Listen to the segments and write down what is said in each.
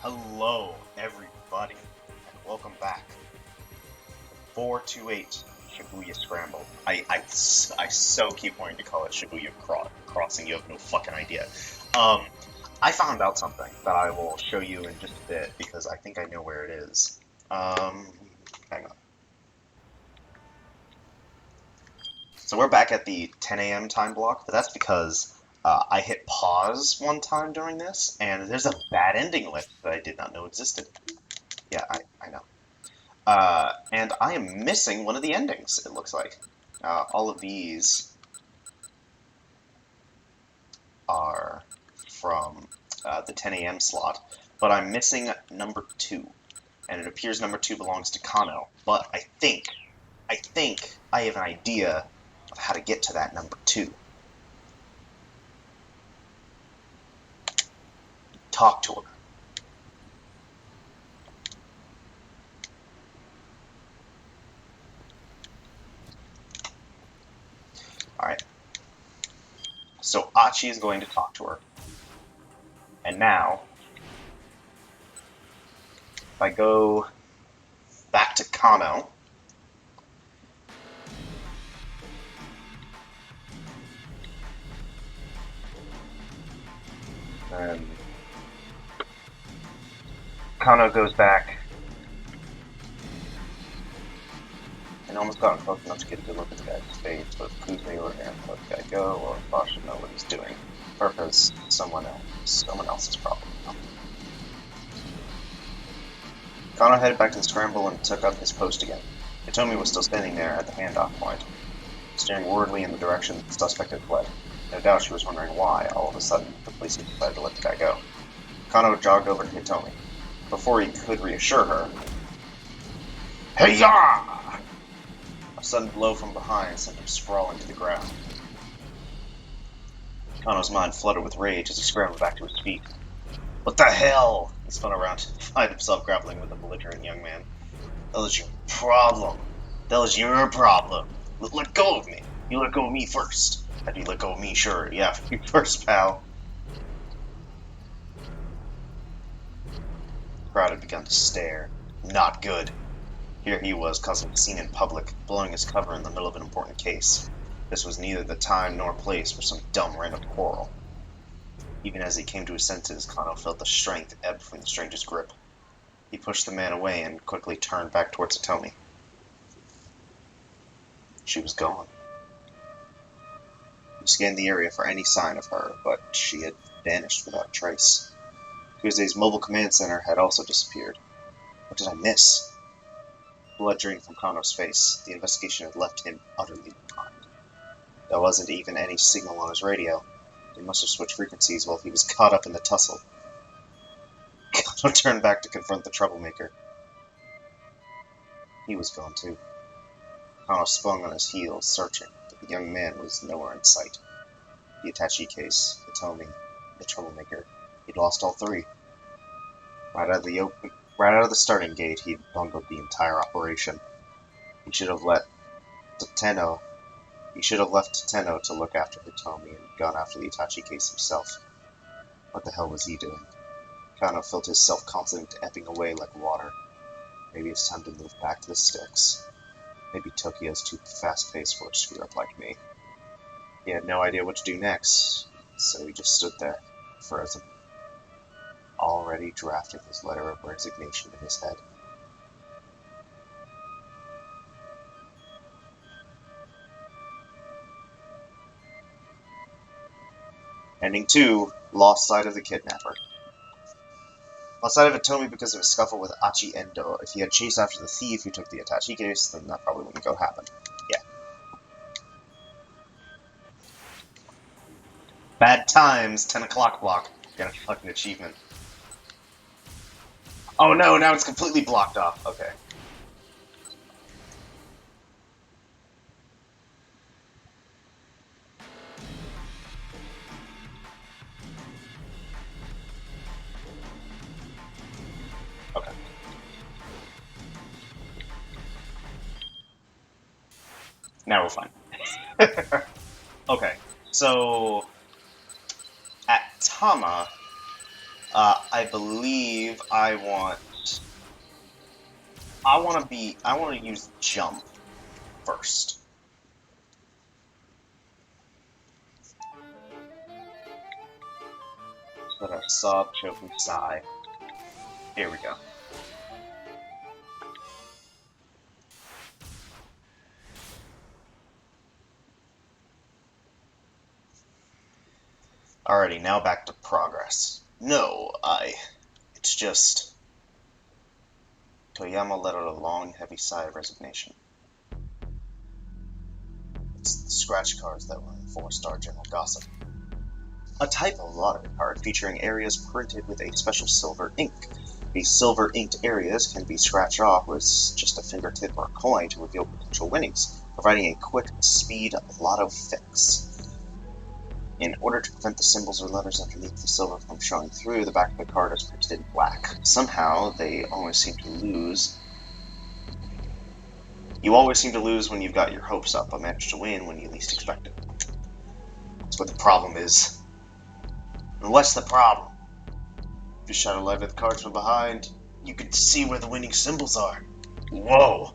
Hello, everybody, and welcome back. 428 Shibuya Scramble. I so keep wanting to call it Shibuya Crossing. You have no fucking idea. I found out something that I will show you in just a bit because I think I know where it is. Hang on. So we're back at the 10 a.m. time block, but that's because I hit pause one time during this, and there's a bad ending list that I did not know existed. Yeah, I know. And I am missing one of the endings, it looks like. All of these are from the 10 a.m. slot, but I'm missing number 2. And it appears number 2 belongs to Kano, but I think I have an idea of how to get to that number 2. Talk to her. Alright. So Achi is going to talk to her. And now, if I go back to Kano, and Kano goes back and almost got close enough to get a good look at the guy's face, but Kuzme ordered him to let the guy go, or Bosch should know what he's doing. Purpose, someone else's problem. Kano headed back to the scramble and took up his post again. Hitomi was still standing there at the handoff point, staring worriedly in the direction the suspect had fled. No doubt she was wondering why, all of a sudden, the police had decided to let the guy go. Kano jogged over to Hitomi. Before he could reassure her, Hey-ya! A sudden blow from behind sent him sprawling to the ground. Kano's mind fluttered with rage as he scrambled back to his feet. What the hell? He spun around to find himself grappling with the belligerent young man. That was your problem. That was your problem. Let go of me. You let go of me first. After you let go of me, sure. Yeah, you first, pal. The crowd had begun to stare. Not good. Here he was, causing a scene in public, blowing his cover in the middle of an important case. This was neither the time nor place for some dumb random quarrel. Even as he came to his senses, Kano felt the strength ebb from the stranger's grip. He pushed the man away and quickly turned back towards Hitomi. She was gone. He scanned the area for any sign of her, but she had vanished without a trace. Tuesday's mobile command center had also disappeared. What did I miss? Blood drained from Kano's face. The investigation had left him utterly behind. There wasn't even any signal on his radio. He must have switched frequencies while he was caught up in the tussle. Kano turned back to confront the troublemaker. He was gone too. Kano spun on his heels, searching, but the young man was nowhere in sight. The attaché case, Hitomi, the troublemaker. He'd lost all three. Right out of the starting gate, he'd bungled the entire operation. He should have left Tateno to look after Hitomi and gone after the attaché case himself. What the hell was he doing? Kano felt his self-confidence ebbing away like water. Maybe it's time to move back to the sticks. Maybe Tokyo's too fast-paced for a screw-up like me. He had no idea what to do next, so he just stood there, frozen, already drafting his letter of resignation in his head. Ending 2, lost sight of the kidnapper. Lost sight of Hitomi because of a scuffle with Achi Endo. If he had chased after the thief who took the attaché case, then that probably wouldn't go happen. Yeah. Bad times, 10 o'clock block. Got a fucking achievement. Oh no, now it's completely blocked off. Okay. Okay. Now we're fine. Okay, so at Tama, I believe I want to use jump first. Put our sub, choke, sigh. Here we go. Alrighty, now back to progress. No, it's just... Toyama let out a long, heavy sigh of resignation. It's the scratch cards that were in 4-star General Gossip. A type of lottery card featuring areas printed with a special silver ink. These silver inked areas can be scratched off with just a fingertip or a coin to reveal potential winnings, providing a quick speed lotto fix. In order to prevent the symbols or letters underneath the silver from showing through, the back of the card is printed in black. Somehow, they always seem to lose. You always seem to lose when you've got your hopes up, but manage to win when you least expect it. That's what the problem is. And what's the problem? If you shine a light at the cards from behind, you can see where the winning symbols are. Whoa!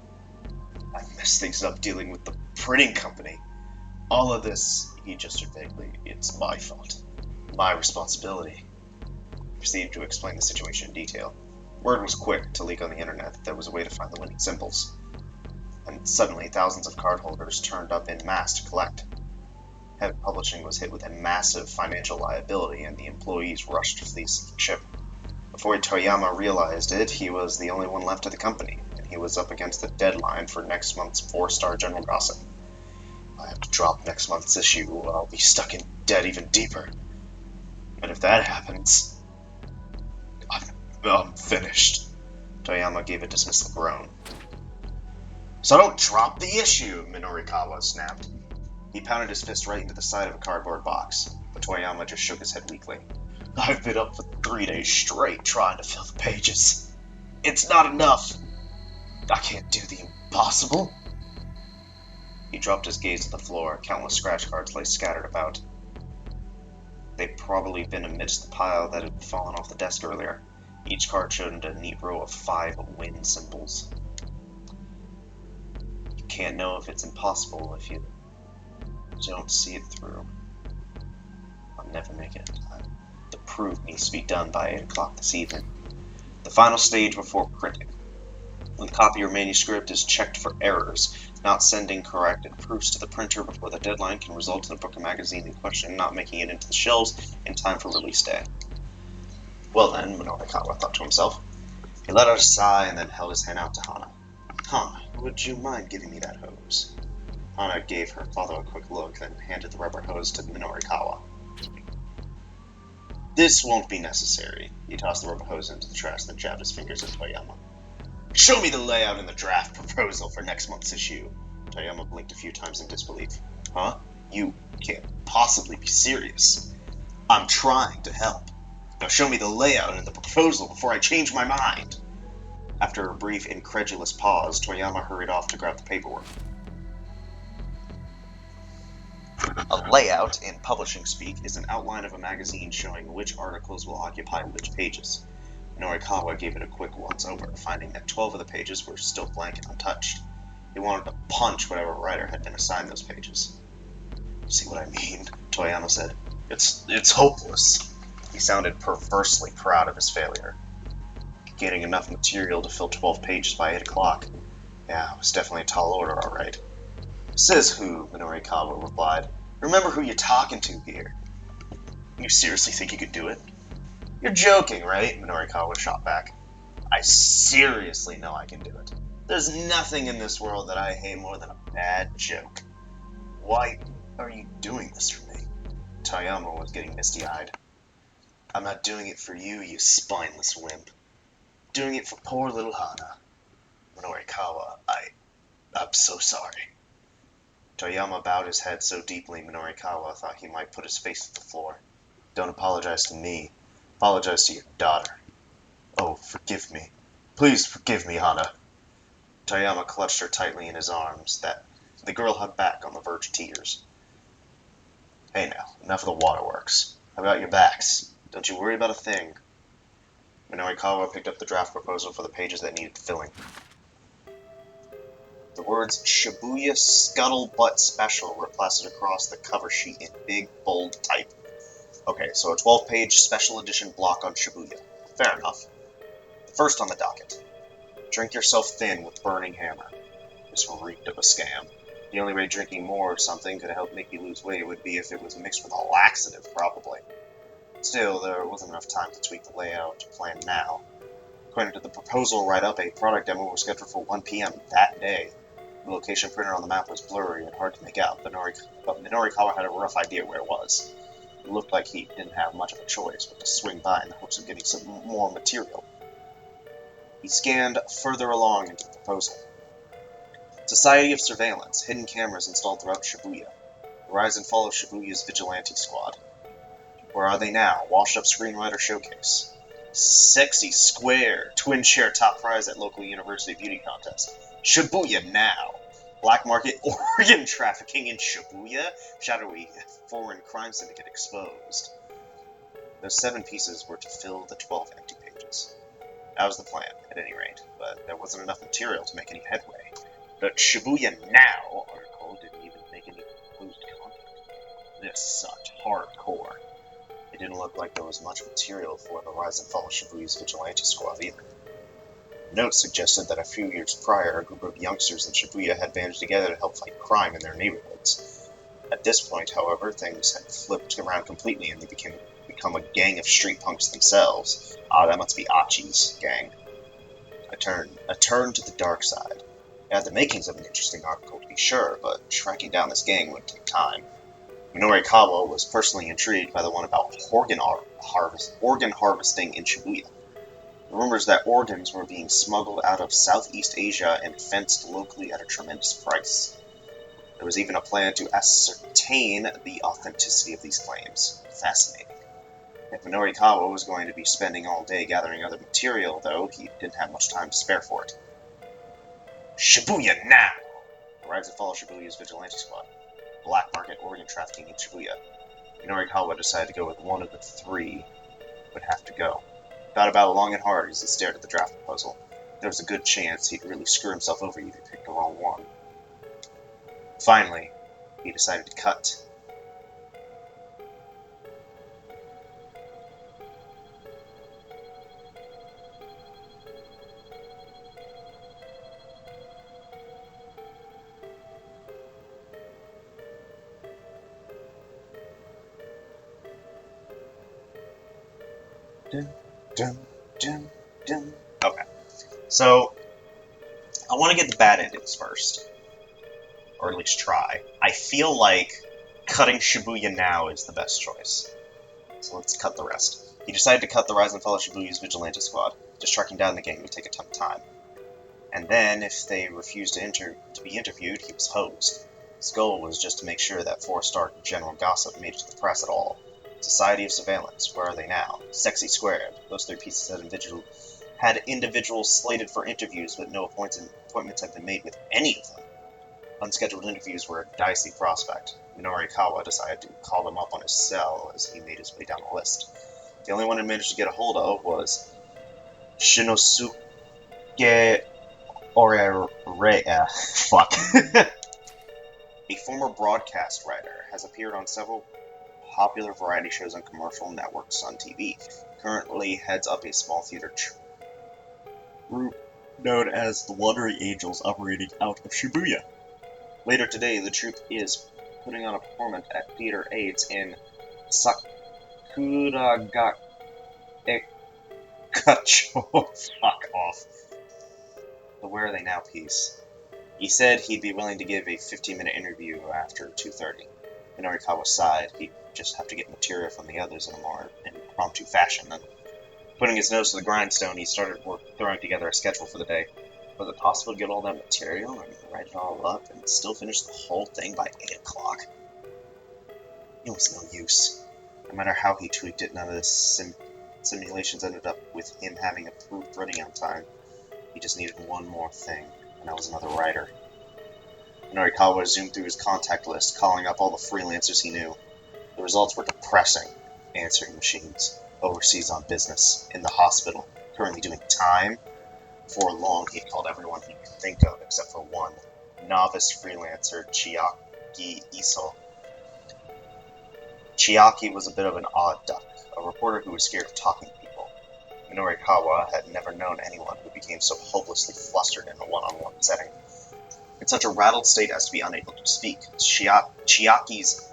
I messed things up dealing with the printing company. All of this, he gestured vaguely, it's my fault. My responsibility. He proceeded to explain the situation in detail. Word was quick to leak on the internet that there was a way to find the winning symbols. And suddenly, thousands of cardholders turned up en masse to collect. Heavy Publishing was hit with a massive financial liability, and the employees rushed to flee the ship. Before Toyama realized it, he was the only one left of the company, and he was up against the deadline for next month's 4-star General Gossip. If I have to drop next month's issue, I'll be stuck in debt even deeper. And if that happens, I'm finished. Toyama gave a dismissal groan. So don't drop the issue, Minorikawa snapped. He pounded his fist right into the side of a cardboard box, but Toyama just shook his head weakly. I've been up for 3 days straight trying to fill the pages. It's not enough. I can't do the impossible. He dropped his gaze to the floor. Countless scratch cards lay scattered about. They'd probably been amidst the pile that had fallen off the desk earlier. Each card showed a neat row of 5 win symbols. You can't know if it's impossible if you don't see it through. I'll never make it in time. The proof needs to be done by 8 o'clock this evening. The final stage before printing. When the copy or manuscript is checked for errors, not sending corrected proofs to the printer before the deadline can result in the book or magazine in question not making it into the shelves in time for release day. Well then, Minorikawa thought to himself. He let out a sigh and then held his hand out to Hana. Hana, would you mind giving me that hose? Hana gave her father a quick look, then handed the rubber hose to Minorikawa. This won't be necessary. He tossed the rubber hose into the trash, then jabbed his fingers at Toyama. Show me the layout in the draft proposal for next month's issue. Toyama blinked a few times in disbelief. Huh? You can't possibly be serious. I'm trying to help. Now show me the layout in the proposal before I change my mind. After a brief, incredulous pause, Toyama hurried off to grab the paperwork. A layout, in publishing speak, is an outline of a magazine showing which articles will occupy which pages. Norikawa gave it a quick once-over, finding that 12 of the pages were still blank and untouched. He wanted to punch whatever writer had been assigned those pages. See what I mean? Toyama said. It's hopeless. He sounded perversely proud of his failure. Getting enough material to fill 12 pages by 8 o'clock. Yeah, it was definitely a tall order, all right. Says who, Minorikawa replied. Remember who you're talking to here. You seriously think you could do it? You're joking, right? Minorikawa shot back. I seriously know I can do it. There's nothing in this world that I hate more than a bad joke. Why are you doing this for me? Toyama was getting misty-eyed. I'm not doing it for you, you spineless wimp. Doing it for poor little Hana. Minorikawa, I'm so sorry. Toyama bowed his head so deeply Minorikawa thought he might put his face to the floor. Don't apologize to me. Apologize to your daughter. Oh, forgive me. Please forgive me, Hana. Toyama clutched her tightly in his arms, that the girl hung back on the verge of tears. Hey now, enough of the waterworks. I've got your backs. Don't you worry about a thing. Minoikawa picked up the draft proposal for the pages that needed filling. The words Shibuya Scuttlebutt Special were plastered across the cover sheet in big, bold type. Okay, so a 12-page special edition block on Shibuya. Fair enough. First on the docket. Drink yourself thin with burning hammer. This reeked of a scam. The only way drinking more of something could help make you lose weight would be if it was mixed with a laxative, probably. Still, there wasn't enough time to tweak the layout plan now. According to the proposal write-up, a product demo was scheduled for 1 p.m. that day. The location printed on the map was blurry and hard to make out, but Minorikawa had a rough idea where it was. It looked like he didn't have much of a choice but to swing by in the hopes of getting some more material. He scanned further along into the proposal. Society of Surveillance, hidden cameras installed throughout Shibuya. The rise and fall of Shibuya's vigilante squad. Where are they now? Washed-up screenwriter showcase. Sexy Square, twin share top prize at local university beauty contest. Shibuya now. Black market organ trafficking in Shibuya. Shadowy foreign crime syndicate exposed. Those 7 pieces were to fill the 12 empty pages. That was the plan, at any rate, but there wasn't enough material to make any headway. The Shibuya Now article didn't even make any proposed content. This sucked hardcore. It didn't look like there was much material for the rise and fall of Shibuya's vigilante squad either. Notes suggested that a few years prior, a group of youngsters in Shibuya had banded together to help fight crime in their neighborhoods. At this point, however, things had flipped around completely and they become a gang of street punks themselves. That must be Achi's gang. A turn to the dark side. It had the makings of an interesting article, to be sure, but tracking down this gang would take time. Minorikawa was personally intrigued by the one about organ harvesting in Shibuya. The rumors that organs were being smuggled out of Southeast Asia and fenced locally at a tremendous price. There was even a plan to ascertain the authenticity of these claims. Fascinating. If Minorikawa was going to be spending all day gathering other material, though, he didn't have much time to spare for it. Shibuya now! The rise and fall of Shibuya's vigilante squad. Black market organ trafficking in Shibuya. Minorikawa decided to go with one of the 3 would have to go. Thought about it long and hard as he stared at the draft proposal. There was a good chance he'd really screw himself over if he picked the wrong one. Finally, he decided to cut. Okay, so I want to get the bad endings first, or at least try. I feel like cutting Shibuya now is the best choice, so let's cut the rest. He decided to cut the rise and fall of Shibuya's vigilante squad. Just tracking down the gang would take a ton of time. And then, if they refused to be interviewed, he was hosed. His goal was just to make sure that 4-star general gossip made it to the press at all. Society of Surveillance, where are they now? Sexy Squared, those 3 pieces had individuals slated for interviews, but no appointments had been made with any of them. Unscheduled interviews were a dicey prospect. Minorikawa decided to call them up on his cell as he made his way down the list. The only one he managed to get a hold of was Shinosuke fuck. A former broadcast writer, has appeared on several popular variety shows on commercial networks on TV. Currently heads up a small theater group known as the Wandering Angels, operating out of Shibuya. Later today, the troupe is putting on a performance at Theater 8 in Sakuragacho. Fuck off. The Where Are They Now piece. He said he'd be willing to give a 15-minute interview after 2:30. Minorikawa sighed. He'd just have to get material from the others in a more impromptu fashion. Then, putting his nose to the grindstone, he started throwing together a schedule for the day. Was it possible to get all that material and write it all up and still finish the whole thing by 8 o'clock? It was no use. No matter how he tweaked it, none of the simulations ended up with him having a proof ready on time. He just needed one more thing, and that was another writer. Minorikawa zoomed through his contact list, calling up all the freelancers he knew. The results were depressing. Answering machines, overseas on business, in the hospital, currently doing time. For long, he had called everyone he could think of, except for one, novice freelancer Chiaki Iso. Chiaki was a bit of an odd duck, a reporter who was scared of talking to people. Minorikawa had never known anyone who became so hopelessly flustered in a one-on-one setting, in such a rattled state as to be unable to speak. Chiaki's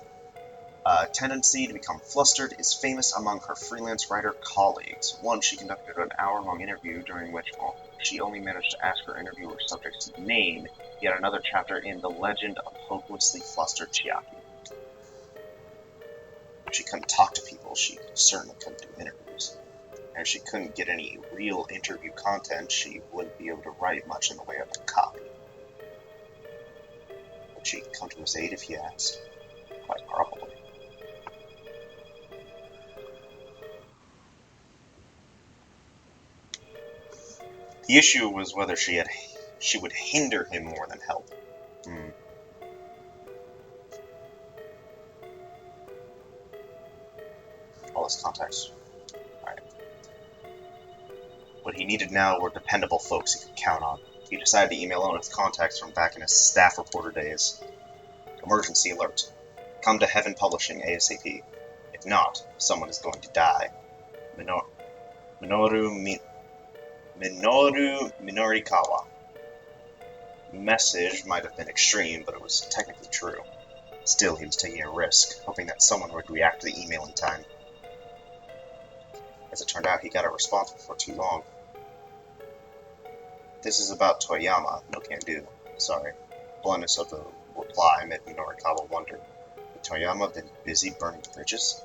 tendency to become flustered is famous among her freelance writer colleagues. Once she conducted an hour-long interview during which she only managed to ask her interviewer subject's name, yet another chapter in The Legend of Hopelessly Flustered Chiaki. If she couldn't talk to people, she certainly couldn't do interviews. And if she couldn't get any real interview content, she wouldn't be able to write much in the way of a copy. Would she come to his aid if he asked? Quite probably. The issue was whether she would hinder him more than help. All his contacts. Alright. What he needed now were dependable folks he could count on. He decided to email on his contacts from back in his staff reporter days. Emergency alert. Come to Heaven Publishing ASAP. If not, someone is going to die. Minoru Minorikawa. The message might have been extreme, but it was technically true. Still, he was taking a risk, hoping that someone would react to the email in time. As it turned out, he got a response before too long. This is about Toyama. No can do. Sorry. Bluntness of the reply made Minorikawa wonder. Had Toyama been busy burning bridges?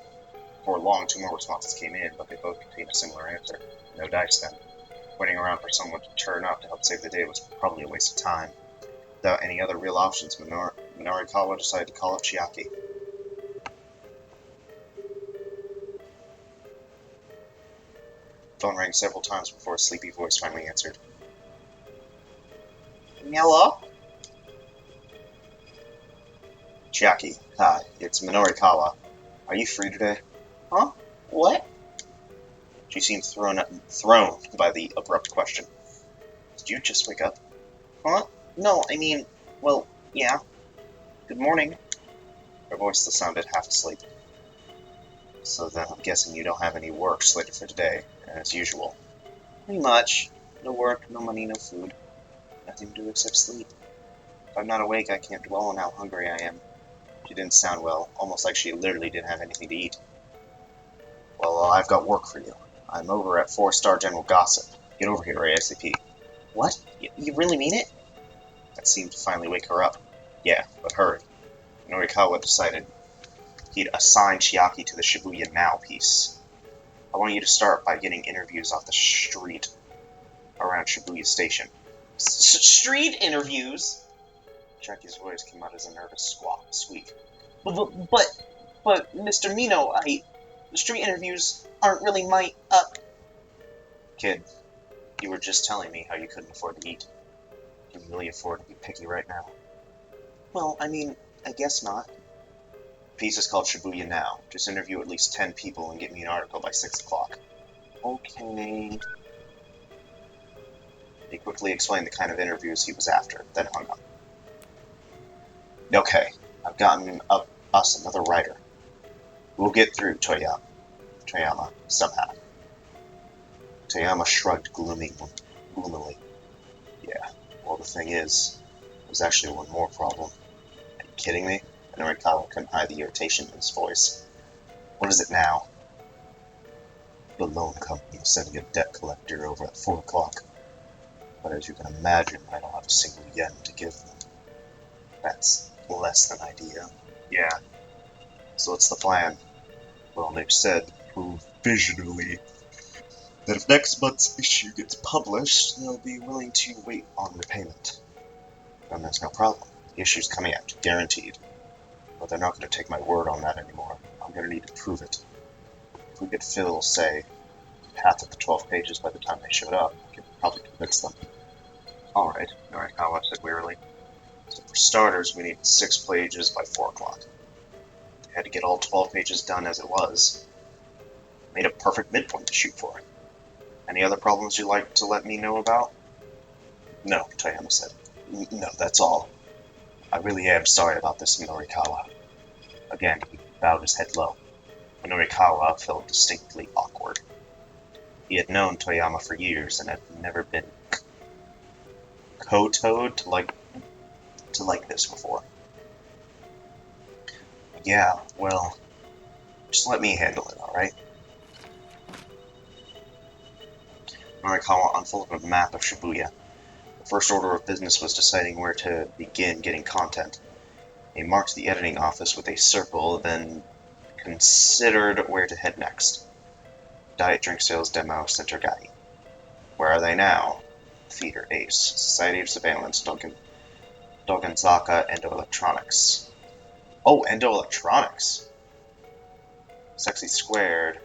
For long, 2 more responses came in, but they both contained a similar answer. No dice then. Waiting around for someone to turn up to help save the day was probably a waste of time. Without any other real options, Minorikawa decided to call up Chiaki. The phone rang several times before a sleepy voice finally answered. Hello? Chiaki, hi, it's Minorikawa. Are you free today? Huh? What? She seemed thrown by the abrupt question. Did you just wake up? Huh? No, I mean, well, yeah. Good morning. Her voice still sounded half asleep. So then I'm guessing you don't have any work slated for today, as usual. Pretty much. No work, no money, no food. Nothing to do except sleep. If I'm not awake, I can't dwell on how hungry I am. She didn't sound well, almost like she literally didn't have anything to eat. Well, I've got work for you. I'm over at 4-Star General Gossip. Get over here ASAP. What? You really mean it? That seemed to finally wake her up. Yeah, but hurry. Norikawa decided he'd assign Chiaki to the Shibuya Now piece. I want you to start by getting interviews off the street around Shibuya Station. Street interviews? Chiaki's voice came out as a nervous squeak. But, Mr. Mino, the street interviews aren't really my, Kid, you were just telling me how you couldn't afford to eat. Can you really afford to be picky right now? Well, I mean, I guess not. The piece is called Shibuya Now. Just interview at least 10 people and get me an article by 6 o'clock. Okay. He quickly explained the kind of interviews he was after, then hung up. Okay, I've gotten us another writer. We'll get through Toyama, somehow. Toyama shrugged gloomily. Yeah, well, the thing is, there's actually one more problem. Are you kidding me? And Norikawa couldn't hide the irritation in his voice. What is it now? The loan company is sending a debt collector over at 4 o'clock. But as you can imagine, I don't have a single yen to give them. That's less than ideal. Yeah. So what's the plan? Well, they've said provisionally that if next month's issue gets published, they'll be willing to wait on repayment. And there's no problem. The issue's coming out, guaranteed. But they're not going to take my word on that anymore. I'm going to need to prove it. If we could fill, say, half of the 12 pages by the time they showed up, I could probably convince them. Alright, Norikawa said wearily. So for starters, we need 6 pages by 4 o'clock. We had to get all 12 pages done as it was. Made a perfect midpoint to shoot for. Any other problems you'd like to let me know about? No, Toyama said. No, that's all. I really am sorry about this, Minorikawa. Again, he bowed his head low. Minorikawa felt distinctly awkward. He had known Toyama for years and had never been kowtowed to like this before. Yeah, well, just let me handle it, alright? Minorikawa unfolded a map of Shibuya. The first order of business was deciding where to begin getting content. He marked the editing office with a circle, then considered where to head next. Diet Drink Sales Demo, Center Gai. Where are they now? Feeder Ace, Society of Surveillance, Dogenzaka, Endo Electronics. Oh, Endo Electronics! Sexy Squared,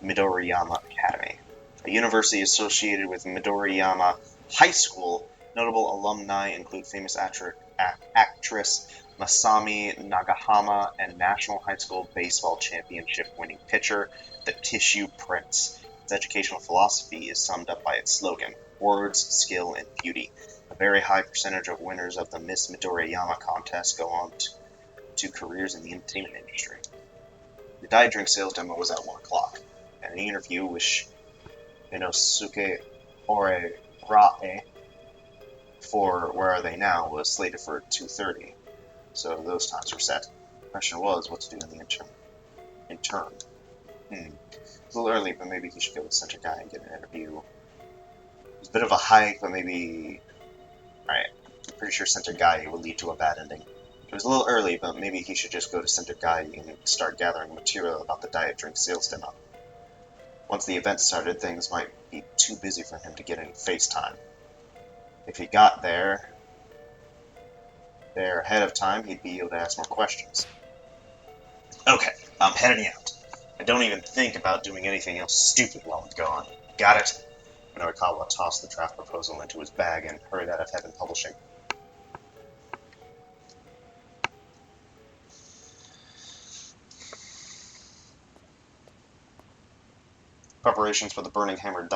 Midoriyama Academy. A university associated with Midoriyama High School. Notable alumni include famous actress Masami Nagahama and National High School Baseball Championship winning pitcher, the Tissue Prince. Its educational philosophy is summed up by its slogan, words, skill, and beauty. A very high percentage of winners of the Miss Midoriyama contest go on to careers in the entertainment industry. The diet drink sales demo was at 1 o'clock, and an interview with Inosuke Orerae for Where Are They Now was slated for 2:30, so those times were set. The question was what to do in the interim. It's a little early, but maybe he should go with Center Guy and get an interview. It's a bit of a hike, but maybe... Alright, I'm pretty sure Center Guy will lead to a bad ending. It was a little early, but maybe he should just go to Center Guy and start gathering material about the diet drink sales demo. Once the event started, things might be too busy for him to get any FaceTime. If he got there ahead of time, he'd be able to ask more questions. Okay, I'm heading out. I don't even think about doing anything else stupid while I'm gone. Got it? Minorikawa tossed the draft proposal into his bag and hurried out of Heaven Publishing. Preparations for the Burning Hammer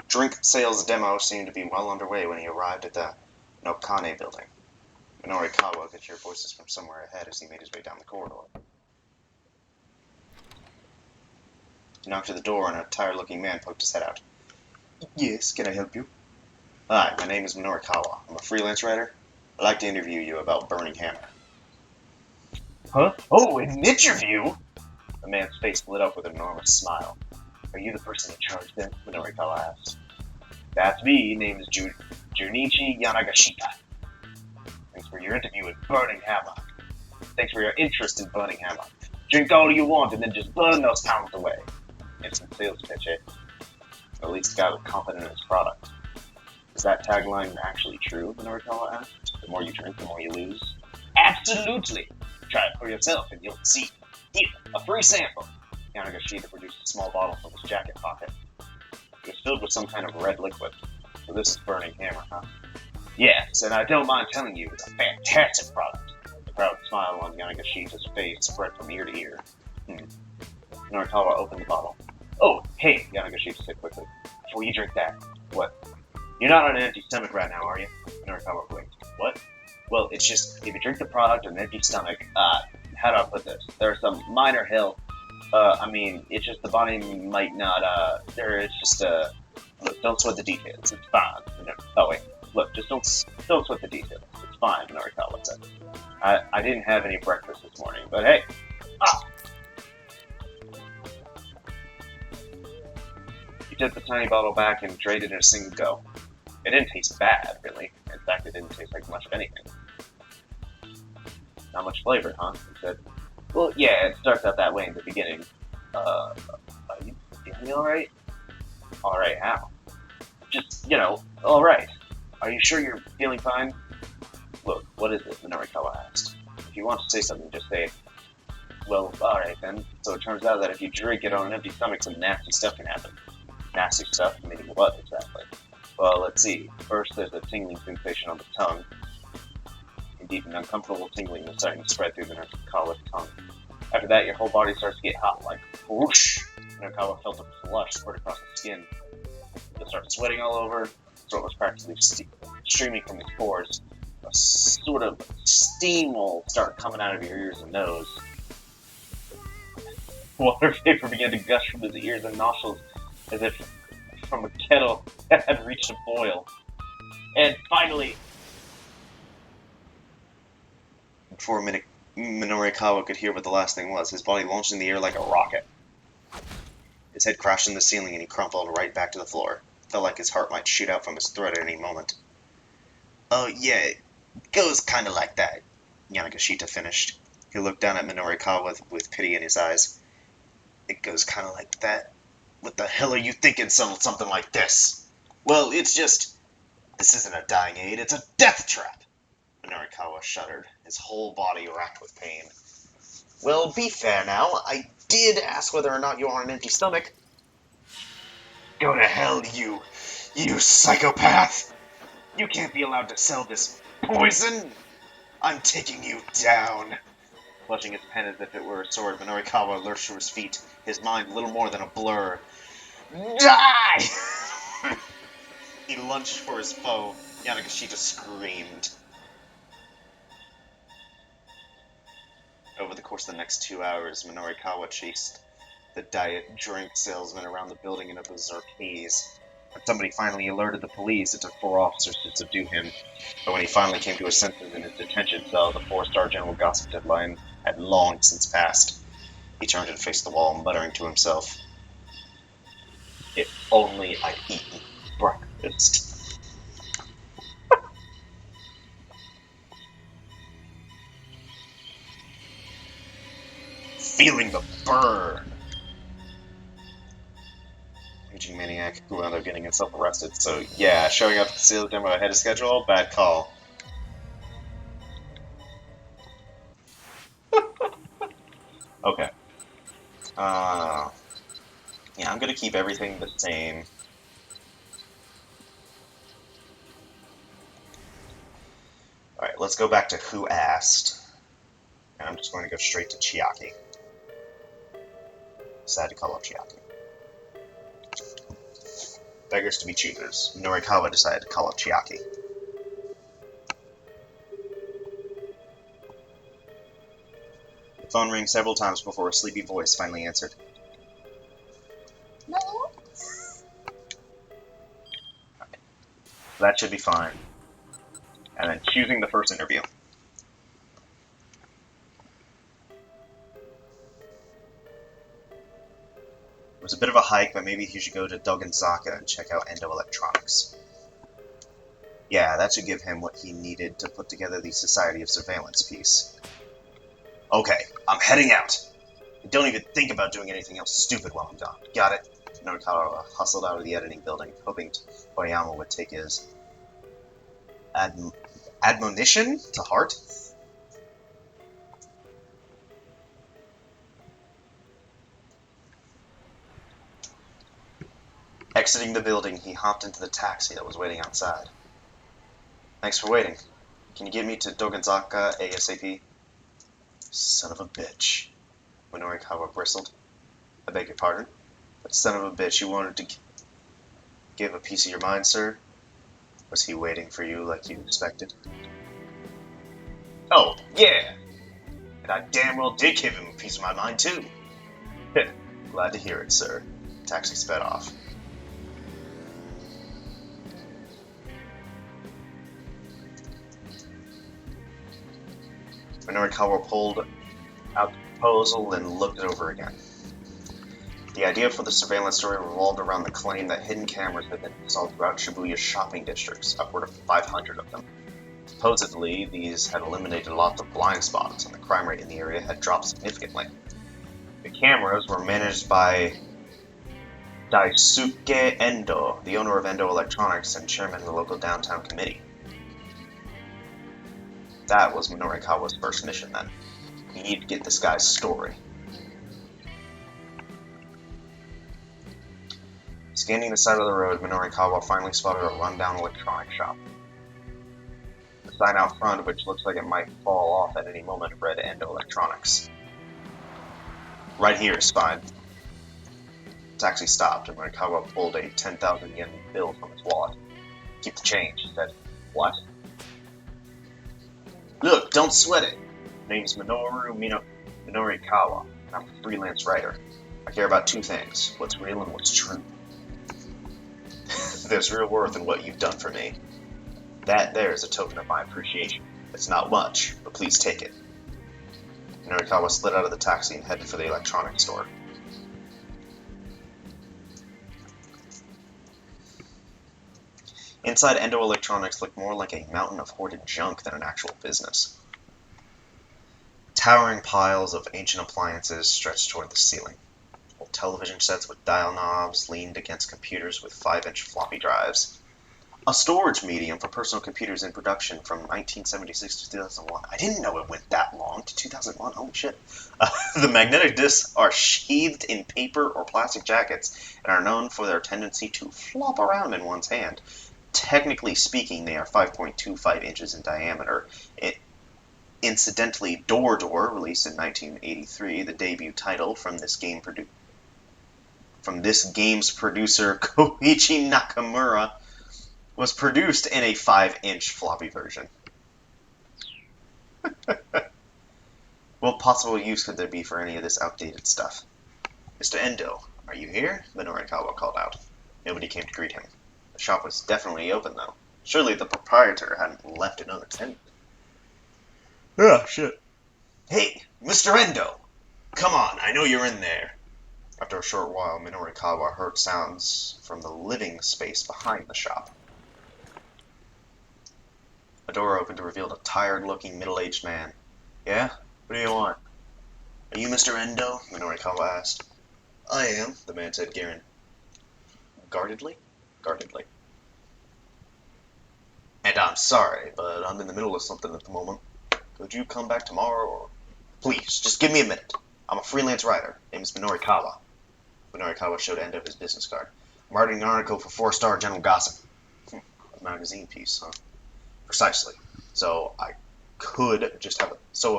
drink sales demo seemed to be well underway when he arrived at the Nokane building. Minorikawa could hear voices from somewhere ahead as he made his way down the corridor. He knocked at the door and a tired-looking man poked his head out. Yes, can I help you? Hi, my name is Minorikawa. I'm a freelance writer. I'd like to interview you about Burning Hammer. Huh? Oh, an interview? The man's face lit up with an enormous smile. Are you the person in charge then? Minorikawa asked. That's me. Name is Junichi Yanagashita. Thanks for your interview with Burning Hammer. Thanks for your interest in Burning Hammer. Drink all you want and then just burn those pounds away. Instant sales pitch, eh? At least a guy with confidence in his product. Is that tagline actually true? Minorikawa asked. The more you drink, the more you lose. Absolutely! Try it for yourself and you'll see. Here, a free sample. Yanagashita produced a small bottle from his jacket pocket. It was filled with some kind of red liquid. So this is Burning Hammer, huh? Yes, and I don't mind telling you, it's a fantastic product. The proud smile on Yanagashita's face spread from ear to ear. Minorikawa opened the bottle. Oh, hey, Yanagashita said quickly. Before you drink that. What? You're not on an empty stomach right now, are you? Minorikawa blinked. What? Well, it's just, if you drink the product on an empty stomach, how do I put this? There's some minor health. It's just the body might not, it's just, look, don't sweat the details. It's fine. Oh, wait. Look, just don't sweat the details. It's fine, Minorikawa said. I didn't have any breakfast this morning, but hey. He took the tiny bottle back and drained it in a single go. It didn't taste bad, really. In fact, it didn't taste like much of anything. Not much flavor, huh? He said. Well, yeah, it starts out that way in the beginning. Are you feeling alright? Alright, how? Just, alright. Are you sure you're feeling fine? Look, what is it? Minorikawa asked. If you want to say something, just say it. Well, alright then. So it turns out that if you drink it on an empty stomach, some nasty stuff can happen. Nasty stuff? Meaning what, exactly? Well, let's see. First, there's a tingling sensation on the tongue. Indeed, an uncomfortable tingling is starting to spread through the Minorikawa's tongue. After that, your whole body starts to get hot, like whoosh. Norikawa felt a flush squirt across his skin. He started sweating all over. Throat was practically streaming from his pores. A sort of steam will start coming out of your ears and nose. Water vapor began to gush from his ears and nostrils as if from a kettle that had reached a boil. And finally, before Minorikawa could hear what the last thing was, his body launched in the air like a rocket. His head crashed in the ceiling and he crumpled right back to the floor. It felt like his heart might shoot out from his throat at any moment. Oh yeah, it goes kinda like that, Yanagashita finished. He looked down at Minorikawa with pity in his eyes. It goes kinda like that? What the hell are you thinking, something like this? Well, it's just... This isn't a dying aid, it's a death trap! Minorikawa shuddered, his whole body racked with pain. Well, be fair now. I did ask whether or not you're on an empty stomach. Go to hell, you psychopath! You can't be allowed to sell this poison! I'm taking you down! Clutching his pen as if it were a sword, Minorikawa lurched to his feet, his mind little more than a blur. Die! He lunged for his foe. Yanagashita screamed. Over the course of the next 2 hours, Minorikawa chased the diet drink salesman around the building in a berserk haze. When somebody finally alerted the police, it took 4 officers to subdue him. But when he finally came to his senses in his detention cell, the 4-star general gossip deadline had long since passed. He turned and faced the wall, muttering to himself, "If only I'd eaten breakfast." Feeling the burn. Aging maniac who wound up getting himself arrested. So yeah, showing up at the sales demo ahead of schedule, bad call. Okay. Yeah, I'm gonna keep everything the same. Alright, let's go back to who asked. And I'm just going to go straight to Chiaki. Decided to call up Chiaki. Beggars to be choosers. Norikawa decided to call up Chiaki. The phone rang several times before a sleepy voice finally answered. No? Okay. That should be fine. And then choosing the first interview. It was a bit of a hike, but maybe he should go to Dogenzaka and check out Endo Electronics. Yeah, that should give him what he needed to put together the Society of Surveillance piece. Okay, I'm heading out. Don't even think about doing anything else stupid while I'm gone. Got it? Norikawa hustled out of the editing building, hoping Oyama would take his admonition to heart. Exiting the building, he hopped into the taxi that was waiting outside. Thanks for waiting. Can you get me to Dogenzaka ASAP? Son of a bitch. Minorikawa bristled. I beg your pardon? But son of a bitch, you wanted to give a piece of your mind, sir? Was he waiting for you like you expected? Oh, yeah! And I damn well did give him a piece of my mind, too. Glad to hear it, sir. The taxi sped off. Minorikawa pulled out the proposal and looked it over again. The idea for the surveillance story revolved around the claim that hidden cameras had been installed throughout Shibuya's shopping districts, upward of 500 of them. Supposedly, these had eliminated lots of blind spots, and the crime rate in the area had dropped significantly. The cameras were managed by Daisuke Endo, the owner of Endo Electronics and chairman of the local downtown committee. That was Minorikawa's first mission then. He needed to get this guy's story. Scanning the side of the road, Minorikawa finally spotted a rundown electronic shop. The sign out front, which looks like it might fall off at any moment, read Endo Electronics. Right here is fine. The taxi stopped, and Morikawa pulled a 10,000 yen bill from his wallet. "Keep the change," he said. "What?" "Look, don't sweat it. My name's Minorikawa, and I'm a freelance writer. I care about two things, what's real and what's true. There's real worth in what you've done for me. That there is a token of my appreciation. It's not much, but please take it." Minorikawa slid out of the taxi and headed for the electronics store. Inside, Endo Electronics looked more like a mountain of hoarded junk than an actual business. Towering piles of ancient appliances stretched toward the ceiling. Old television sets with dial knobs leaned against computers with 5-inch floppy drives. A storage medium for personal computers in production from 1976 to 2001. I didn't know it went that long, to 2001. Holy shit. The magnetic discs are sheathed in paper or plastic jackets and are known for their tendency to flop around in one's hand. Technically speaking, they are 5.25 inches in diameter. Incidentally, Door, released in 1983, the debut title from this game's producer Koichi Nakamura, was produced in a 5-inch floppy version. What possible use could there be for any of this outdated stuff? "Mr. Endo, are you here?" Minorikawa called out. Nobody came to greet him. The shop was definitely open, though. Surely the proprietor hadn't left it unattended. Ah, shit. "Hey, Mr. Endo! Come on, I know you're in there." After a short while, Minorikawa heard sounds from the living space behind the shop. A door opened and revealed a tired-looking, middle-aged man. "Yeah? What do you want?" "Are you Mr. Endo?" Minorikawa asked. "I am," the man said, guardedly. "And I'm sorry, but I'm in the middle of something at the moment. Could you come back tomorrow, or—" "Please, just give me a minute. I'm a freelance writer. Name is Minorikawa." Minorikawa showed Endo his business card. "I'm writing an article for 4-Star General Gossip." A magazine piece, huh? "Precisely. So if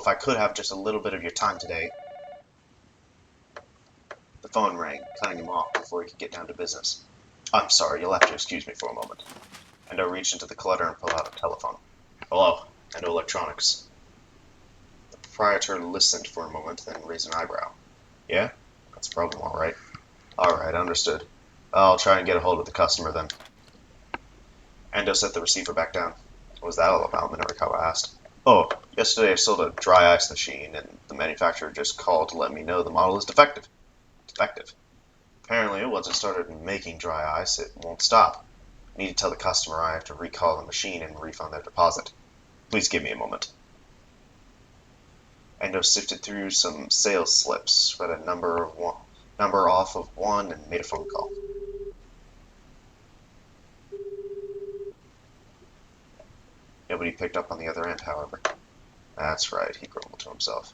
I could have just a little bit of your time today." The phone rang, cutting him off before he could get down to business. "I'm sorry, you'll have to excuse me for a moment." Endo reached into the clutter and pulled out a telephone. "Hello, Endo Electronics." The proprietor listened for a moment, then raised an eyebrow. "Yeah? That's a problem, all right." "All right, understood. I'll try and get a hold of the customer then." Endo set the receiver back down. "What was that all about?" Minorikawa asked. "Oh, yesterday I sold a dry ice machine, and the manufacturer just called to let me know the model is defective." "Defective?" "Apparently, once it started making dry ice, it won't stop. I need to tell the customer I have to recall the machine and refund their deposit. Please give me a moment." Endo sifted through some sales slips, read a number off of one, and made a phone call. Nobody picked up on the other end, however. "That's right," he grumbled to himself.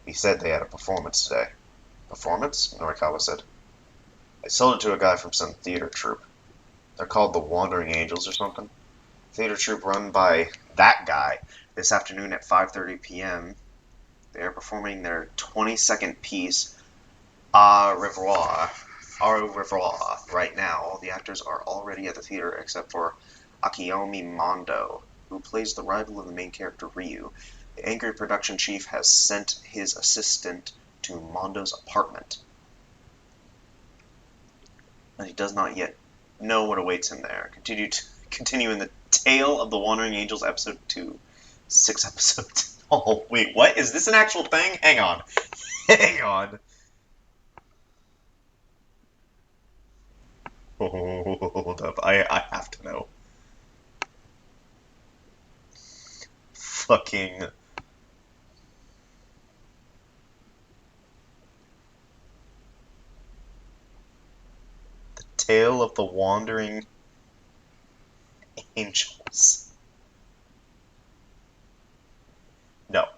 "He said they had a performance today." "Performance?" Norikawa said. "I sold it to a guy from some theater troupe. They're called the Wandering Angels or something. Theater troupe run by that guy. This afternoon at 5:30 p.m. They are performing their 22nd piece, Au Revoir. Au Revoir. Right now, all the actors are already at the theater except for Akiyomi Mondo, who plays the rival of the main character Ryu. The angry production chief has sent his assistant to Mondo's apartment, and he does not yet know what awaits him there. Continue in the Tale of the Wandering Angels, episode 2. 6 episodes. Oh, wait, what? Is this an actual thing? Hang on. Hang on. Hold up. I have to know. Fucking... The Tale of the Wandering Angels. No.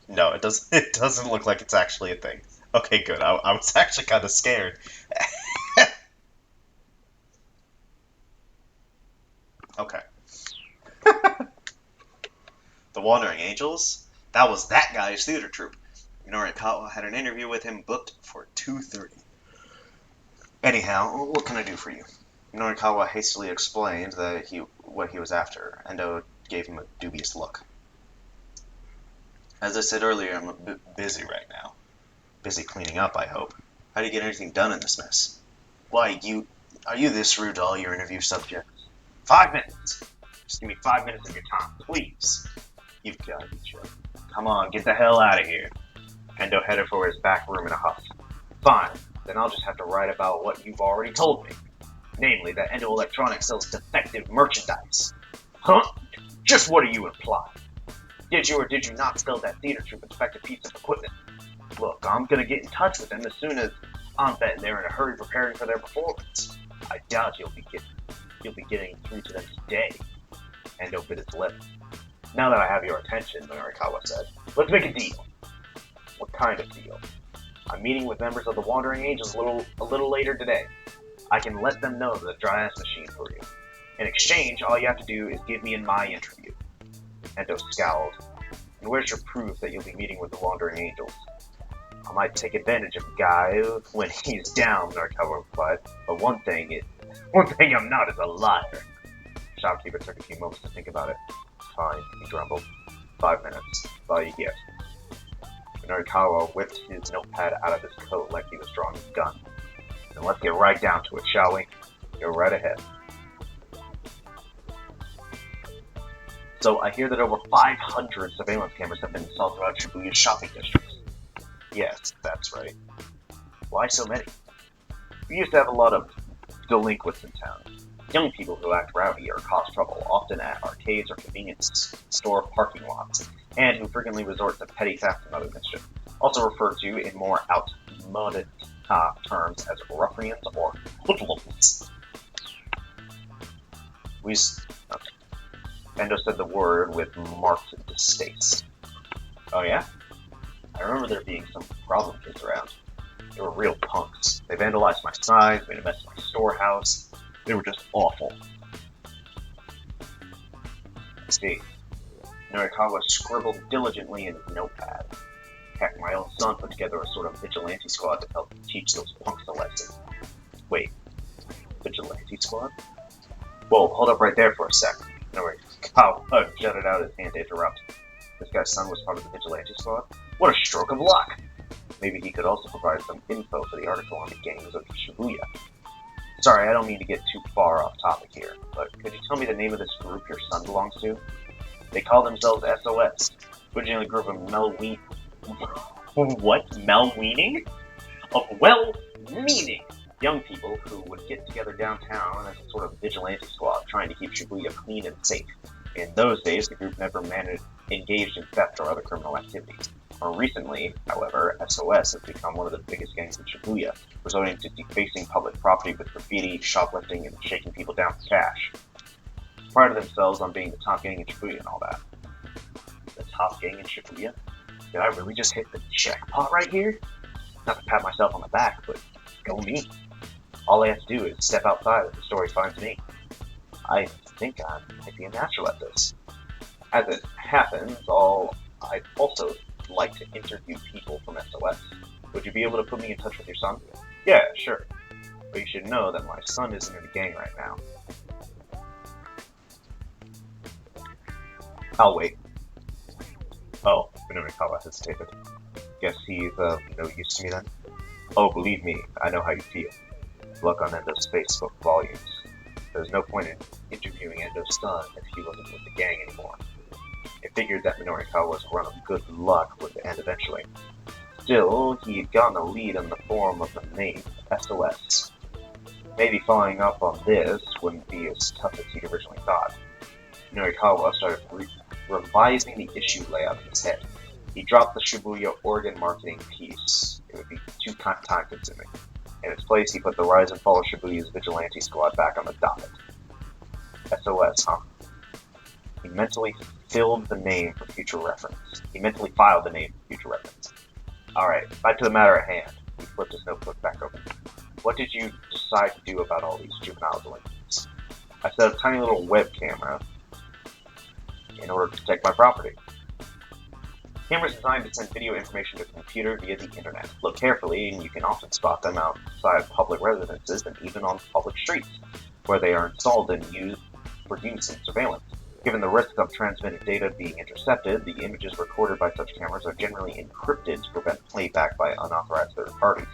No, it doesn't. It doesn't look like it's actually a thing. Okay, good. I was actually kind of scared. Okay. The Wandering Angels? That was that guy's theater troupe. Norikawa had an interview with him booked for 2:30. Anyhow, what can I do for you? Norikawa hastily explained what he was after. Endo gave him a dubious look. As I said earlier, I'm a bit busy right now. Busy cleaning up, I hope. How do you get anything done in this mess? Why, are you this rude to all your interview subjects? 5 minutes! Just give me 5 minutes of your time, please. You've got to be joking. Come on, get the hell out of here. Endo headed for his back room in a huff. Fine, then I'll just have to write about what you've already told me. Namely, that Endo Electronics sells defective merchandise. Huh? Just what do you imply? Did you or did you not sell that theater troupe a defective piece of equipment? Look, I'm gonna get in touch with them as soon as I'm betting they're in a hurry preparing for their performance. I doubt you'll be getting through to them today. Endo bit his lip. Now that I have your attention, Norikawa said, let's make a deal. What kind of deal? I'm meeting with members of the Wandering Angels a little later today. I can let them know the dry ice machine for you. In exchange, all you have to do is give me in my interview. Endo scowled. And where's your proof that you'll be meeting with the Wandering Angels? I might take advantage of a guy when he's down, Norikawa replied. But one thing I'm not is a liar. The shopkeeper took a few moments to think about it. Fine, he grumbled. 5 minutes. That's all you get. Norikawa whipped his notepad out of his coat like he was drawing his gun. Then let's get right down to it, shall we? Go right ahead. So I hear that over 500 surveillance cameras have been installed throughout Shibuya's shopping districts. Yes, that's right. Why so many? We used to have a lot of delinquents in town. Young people who act rowdy or cause trouble, often at arcades or convenience store parking lots, and who frequently resort to petty theft and other mischief, also referred to in more outmoded terms as ruffians or hoodlums. Okay. Endo said the word with marked distaste. Oh yeah? I remember there being some problem kids around. They were real punks. They vandalized my signs, made a mess of my storehouse. They were just awful. I see. Norikawa scribbled diligently in his notepad. Heck, my own son put together a sort of vigilante squad to help teach those punks a lesson. Wait, vigilante squad? Whoa, hold up right there for a sec. Norikawa jutted out his hand to interrupt. This guy's son was part of the vigilante squad? What a stroke of luck! Maybe he could also provide some info for the article on the gangs of Shibuya. Sorry, I don't mean to get too far off topic here, but could you tell me the name of this group your son belongs to? They call themselves SOS, originally a group of Well-meaning young people who would get together downtown as a sort of vigilante squad trying to keep Shibuya clean and safe. In those days, the group never engaged in theft or other criminal activities. More recently, however, SOS has become one of the biggest gangs in Shibuya, resorting to defacing public property with graffiti, shoplifting, and shaking people down for cash. Pride themselves on being the top gang in Shibuya and all that. The top gang in Shibuya? Did I really just hit the jackpot right here? Not to pat myself on the back, but go me. All I have to do is step outside and the story finds me. I think I might be a natural at this. As it happens, I'd also like to interview people from SOS. Would you be able to put me in touch with your son? Yeah, sure. But you should know that my son isn't in the gang right now. I'll wait. Oh, Norikawa hesitated. Guess he's no use to me then? Oh, believe me, I know how you feel. Luck on Endo's face spoke volumes. There's no point in interviewing Endo's son if he wasn't with the gang anymore. I figured that Norikawa's run of good luck would end eventually. Still, he had gotten a lead in the form of the name, SOS. Maybe following up on this wouldn't be as tough as he'd originally thought. Norikawa started revising the issue layout in his head. He dropped the Shibuya organ marketing piece. It would be too time-consuming. In its place, he put the Rise and Fall of Shibuya's vigilante squad back on the docket. SOS, huh? He mentally filed the name for future reference. Alright, back to the matter at hand. He flipped his notebook back open. What did you decide to do about all these juvenile delinquents? I set a tiny little web camera in order to protect my property. Cameras designed to send video information to a computer via the internet. Look carefully, and you can often spot them outside public residences and even on public streets, where they are installed and used for use in surveillance. Given the risk of transmitted data being intercepted, the images recorded by such cameras are generally encrypted to prevent playback by unauthorized third parties.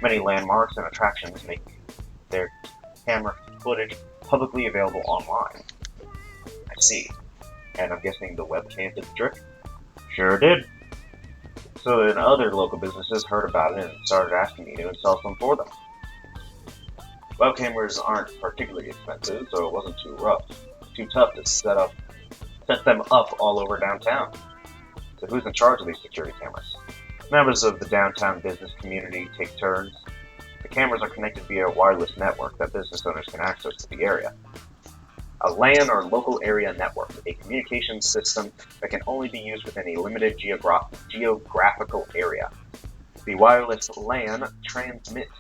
Many landmarks and attractions make their camera footage publicly available online. I see. And I'm guessing the webcam did the trick? Sure did. So then other local businesses heard about it and started asking me to install some for them. Web cameras aren't particularly expensive, so it wasn't too tough to set them up all over downtown. So who's in charge of these security cameras? Members of the downtown business community take turns. The cameras are connected via a wireless network that business owners can access to the area. A LAN or local area network, a communications system that can only be used within a limited geographical area. The wireless LAN transmits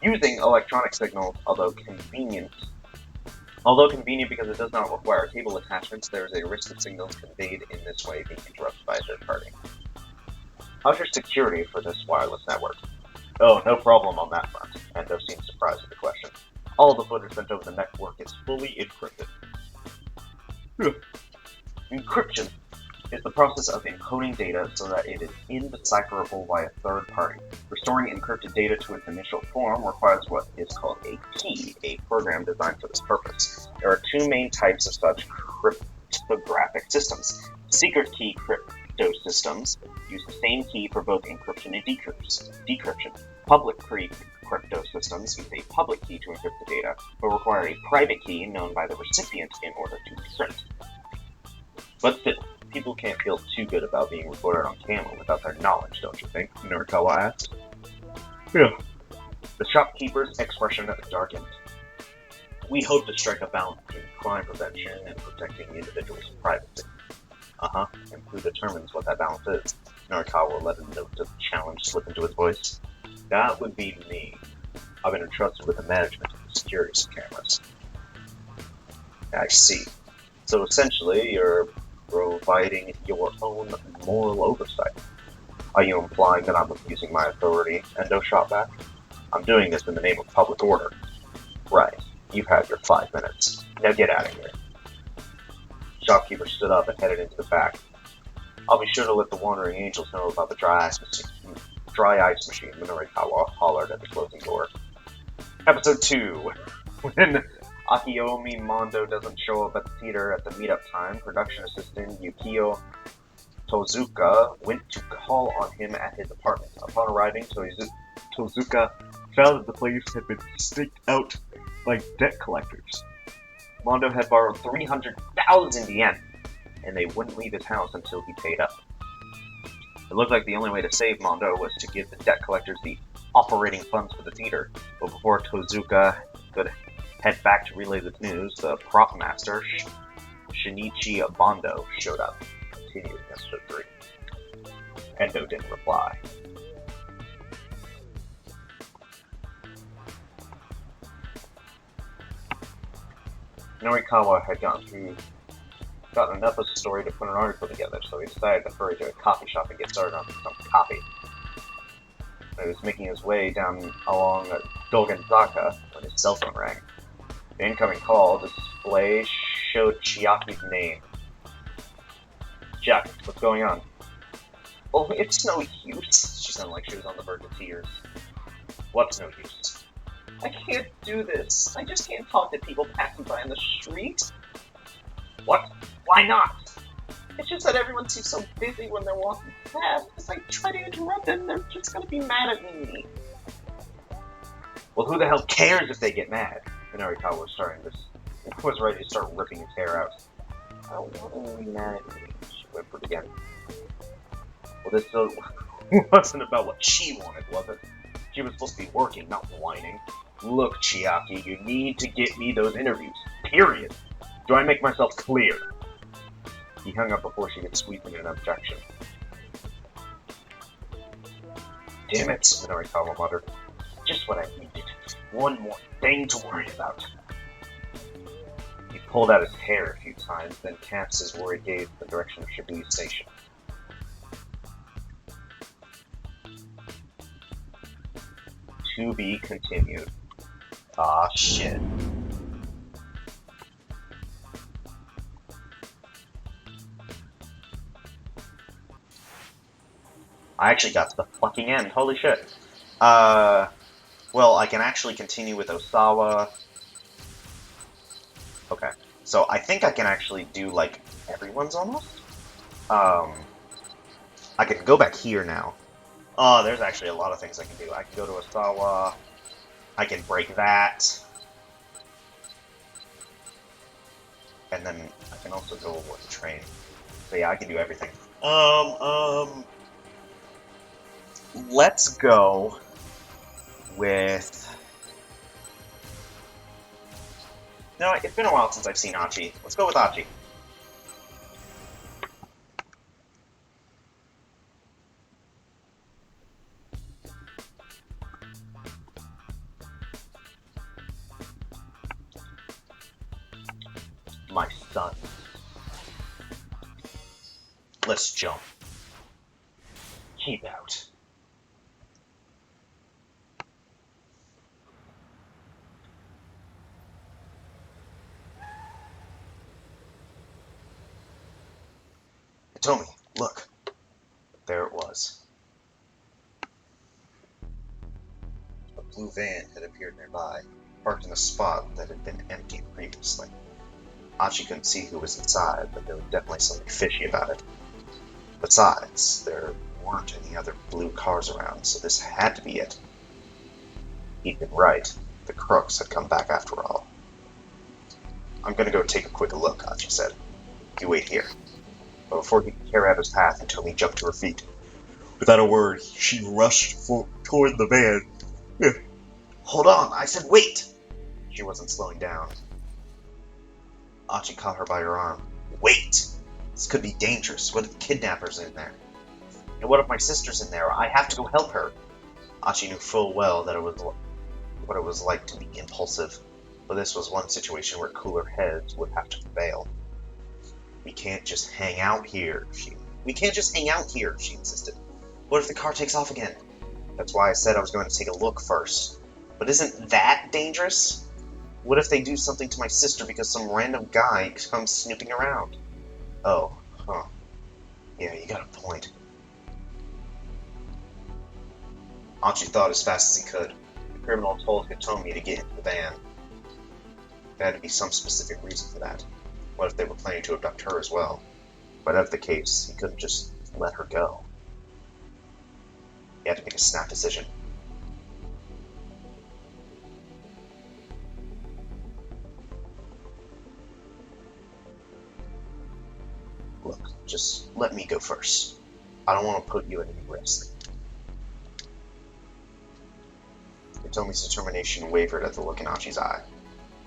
using electronic signals, although convenient because it does not require cable attachments. There is a risk of signals conveyed in this way being interrupted by a third party. How's your security for this wireless network? Oh, no problem on that front. Endo seems surprised at the question. All the footage sent over the network is fully encrypted. Encryption is the process of encoding data so that it is indecipherable by a third party. Restoring encrypted data to its initial form requires what is called a key, a program designed for this purpose. There are two main types of such cryptographic systems. Secret key crypto systems use the same key for both encryption and decryption. Public key crypto systems use a public key to encrypt the data, but require a private key known by the recipient in order to decrypt. But still, people can't feel too good about being recorded on camera without their knowledge, don't you think? Norikawa asked. Yeah. The shopkeeper's expression darkened. We hope to strike a balance between crime prevention and protecting the individual's privacy. And who determines what that balance is? Norikawa let a note of challenge slip into his voice. That would be me. I've been entrusted with the management of the security cameras. I see. So essentially, you're providing your own moral oversight. Are you implying that I'm abusing my authority? Endo shot back. I'm doing this in the name of public order. Right. You've had your 5 minutes. Now get out of here. Shopkeeper stood up and headed into the back. I'll be sure to let the Wandering Angels know about the dry ice machine, Norikawa hollered at the closing door. Episode 2. When Akiomi Mondo doesn't show up at the theater at the meetup time, production assistant Yukio Tozuka went to call on him at his apartment. Upon arriving, Tozuka found that the place had been staked out by debt collectors. Mondo had borrowed 300,000 yen, and they wouldn't leave his house until he paid up. It looked like the only way to save Mondo was to give the debt collectors the operating funds for the theater, but before Tozuka could head back to relay the news, the prop master, Shinichi Bondo, showed up. Continued episode 3. Endo didn't reply. Norikawa had gotten enough of the story to put an article together, so he decided to hurry to a coffee shop and get started on some coffee. When he was making his way down along Dogenzaka when his cell phone rang. The incoming call display showed Chiaki's name. Chiaki, what's going on? Oh, it's no use. She sounded like she was on the verge of tears. What's no use? I can't do this. I just can't talk to people passing by on the street. What? Why not? It's just that everyone seems so busy when they're walking past. If I try to interrupt them, they're just gonna be mad at me. Well, who the hell cares if they get mad? Norikawa was ready to start ripping his hair out. I don't want to be mad at me, she whimpered again. Well, this wasn't about what she wanted, was it? She was supposed to be working, not whining. Look, Chiaki, you need to get me those interviews. Period. Do I make myself clear? He hung up before she could squeeze in an objection. Damn it, Norikawa muttered. Just what I needed. One more thing to worry about. He pulled out his hair a few times, then cast his worried gaze in the direction of Shibuya Station. To be continued. Ah, shit. I actually got to the fucking end. Holy shit. Well, I can actually continue with Osawa. Okay. So I think I can actually do, like, everyone's almost? I can go back here now. Oh, there's actually a lot of things I can do. I can go to Osawa. I can break that. And then I can also go aboard the train. So yeah, I can do everything. Let's go with... No, it's been a while since I've seen Achi. Let's go with Achi. My son. Let's jump. Keep out. Tomi, look. There it was. A blue van had appeared nearby, parked in a spot that had been empty previously. Achi couldn't see who was inside, but there was definitely something fishy about it. Besides, there weren't any other blue cars around, so this had to be it. He'd been right. The crooks had come back after all. I'm gonna go take a quick look, Achi said. You wait here. But before he could carry out his path, Tomi jumped to her feet. Without a word, she rushed toward the van. Hold on, I said wait! She wasn't slowing down. Achi caught her by her arm. Wait! This could be dangerous. What if the kidnappers are in there? And what if my sister's in there? I have to go help her. Achi knew full well that it was what it was like to be impulsive, but this was one situation where cooler heads would have to prevail. We can't just hang out here, she insisted. What if the car takes off again? That's why I said I was going to take a look first. But isn't that dangerous? What if they do something to my sister because some random guy comes snooping around? Oh, huh. Yeah, you got a point. Achi thought as fast as he could. The criminal told Hitomi to get into the van. There had to be some specific reason for that. What if they were planning to abduct her as well? But if the case, he couldn't just let her go. He had to make a snap decision. Look, just let me go first. I don't want to put you at any risk. Hitomi's determination wavered at the look in Achi's eye.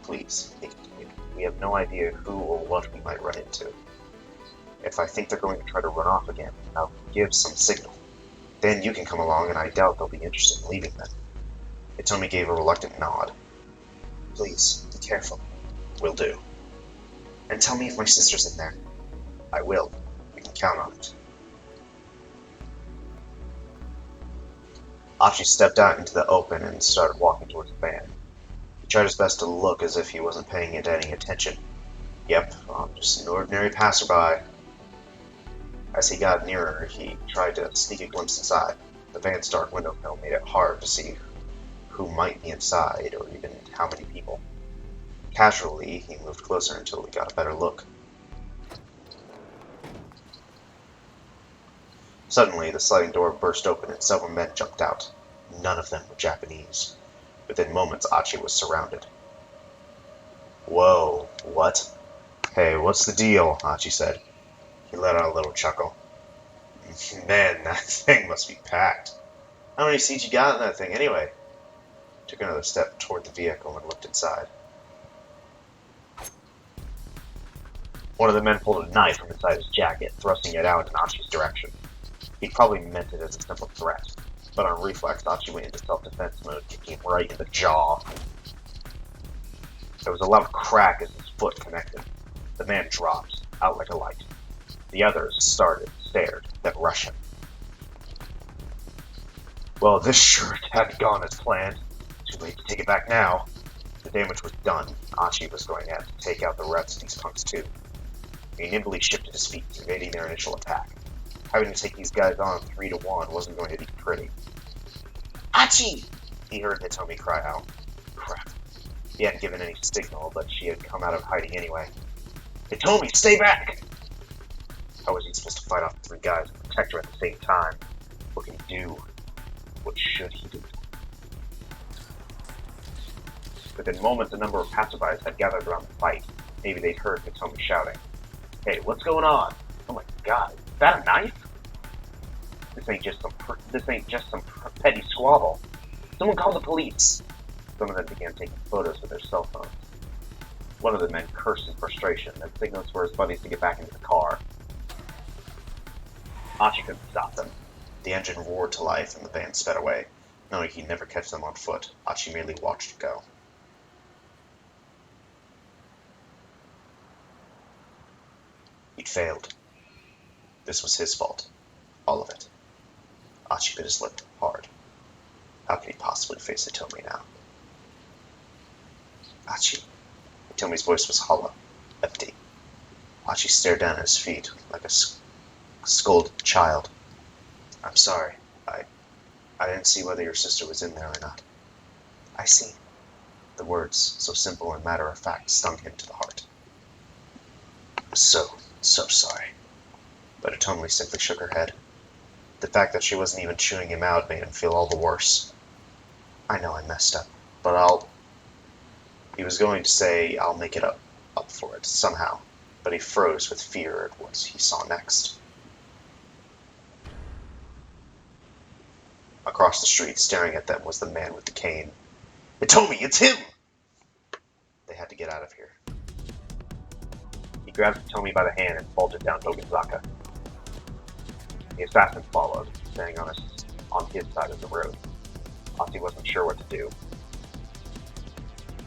Please, he continued. We have no idea who or what we might run into. If I think they're going to try to run off again, I'll give some signal. Then you can come along, and I doubt they'll be interested in leaving then. Hitomi gave a reluctant nod. Please, be careful. Will do. And tell me if my sister's in there. I will. You can count on it. Achi stepped out into the open and started walking towards the van. He tried his best to look as if he wasn't paying it any attention. Yep, I'm just an ordinary passerby. As he got nearer, he tried to sneak a glimpse inside. The van's dark window film made it hard to see who might be inside, or even how many people. Casually, he moved closer until he got a better look. Suddenly, the sliding door burst open and several men jumped out. None of them were Japanese. Within moments, Achi was surrounded. Whoa, what? Hey, what's the deal? Achi said. He let out a little chuckle. Man, that thing must be packed. How many seats you got in that thing anyway? He took another step toward the vehicle and looked inside. One of the men pulled a knife from inside his jacket, thrusting it out in Achi's direction. He probably meant it as a simple threat, but on reflex, Achi went into self-defense mode, kicking him right in the jaw. There was a loud crack as his foot connected. The man dropped, out like a light. The others stared, then rushed him. Well, this sure hadn't gone as planned. Too late to take it back now. The damage was done. Achi was going to have to take out the rest of these punks too. He nimbly shifted his feet, evading their initial attack. Having to take these guys on 3-1 wasn't going to be pretty. Achi! He heard Hitomi cry out. Crap. He hadn't given any signal, but she had come out of hiding anyway. Hitomi, stay back! How was he supposed to fight off 3 guys and protect her at the same time? What can he do? What should he do? Within moments, a number of passerbys had gathered around the fight. Maybe they'd heard Hitomi shouting. Hey, what's going on? Oh my god, is that a knife? This ain't just some petty squabble. Someone call the police. Some of them began taking photos with their cell phones. One of the men cursed in frustration, then signaled for his buddies to get back into the car. Achi couldn't stop them. The engine roared to life and the van sped away. Knowing he'd never catch them on foot, Achi merely watched it go. He'd failed. This was his fault. All of it. Achi bit his lip hard. How could he possibly face Hitomi now? Achi. Hitomi's voice was hollow, empty. Achi stared down at his feet like a scolded child. I'm sorry. I didn't see whether your sister was in there or not. I see. The words, so simple and matter-of-fact, stung him to the heart. So sorry. But Hitomi simply shook her head. The fact that she wasn't even chewing him out made him feel all the worse. I know I messed up, but He was going to say, I'll make it up for it, somehow, but he froze with fear at what he saw next. Across the street, staring at them, was the man with the cane. Hitomi, it's him! They had to get out of here. He grabbed Hitomi by the hand and bolted down Dogenzaka. The assassin followed, standing on his side of the road. Achi wasn't sure what to do.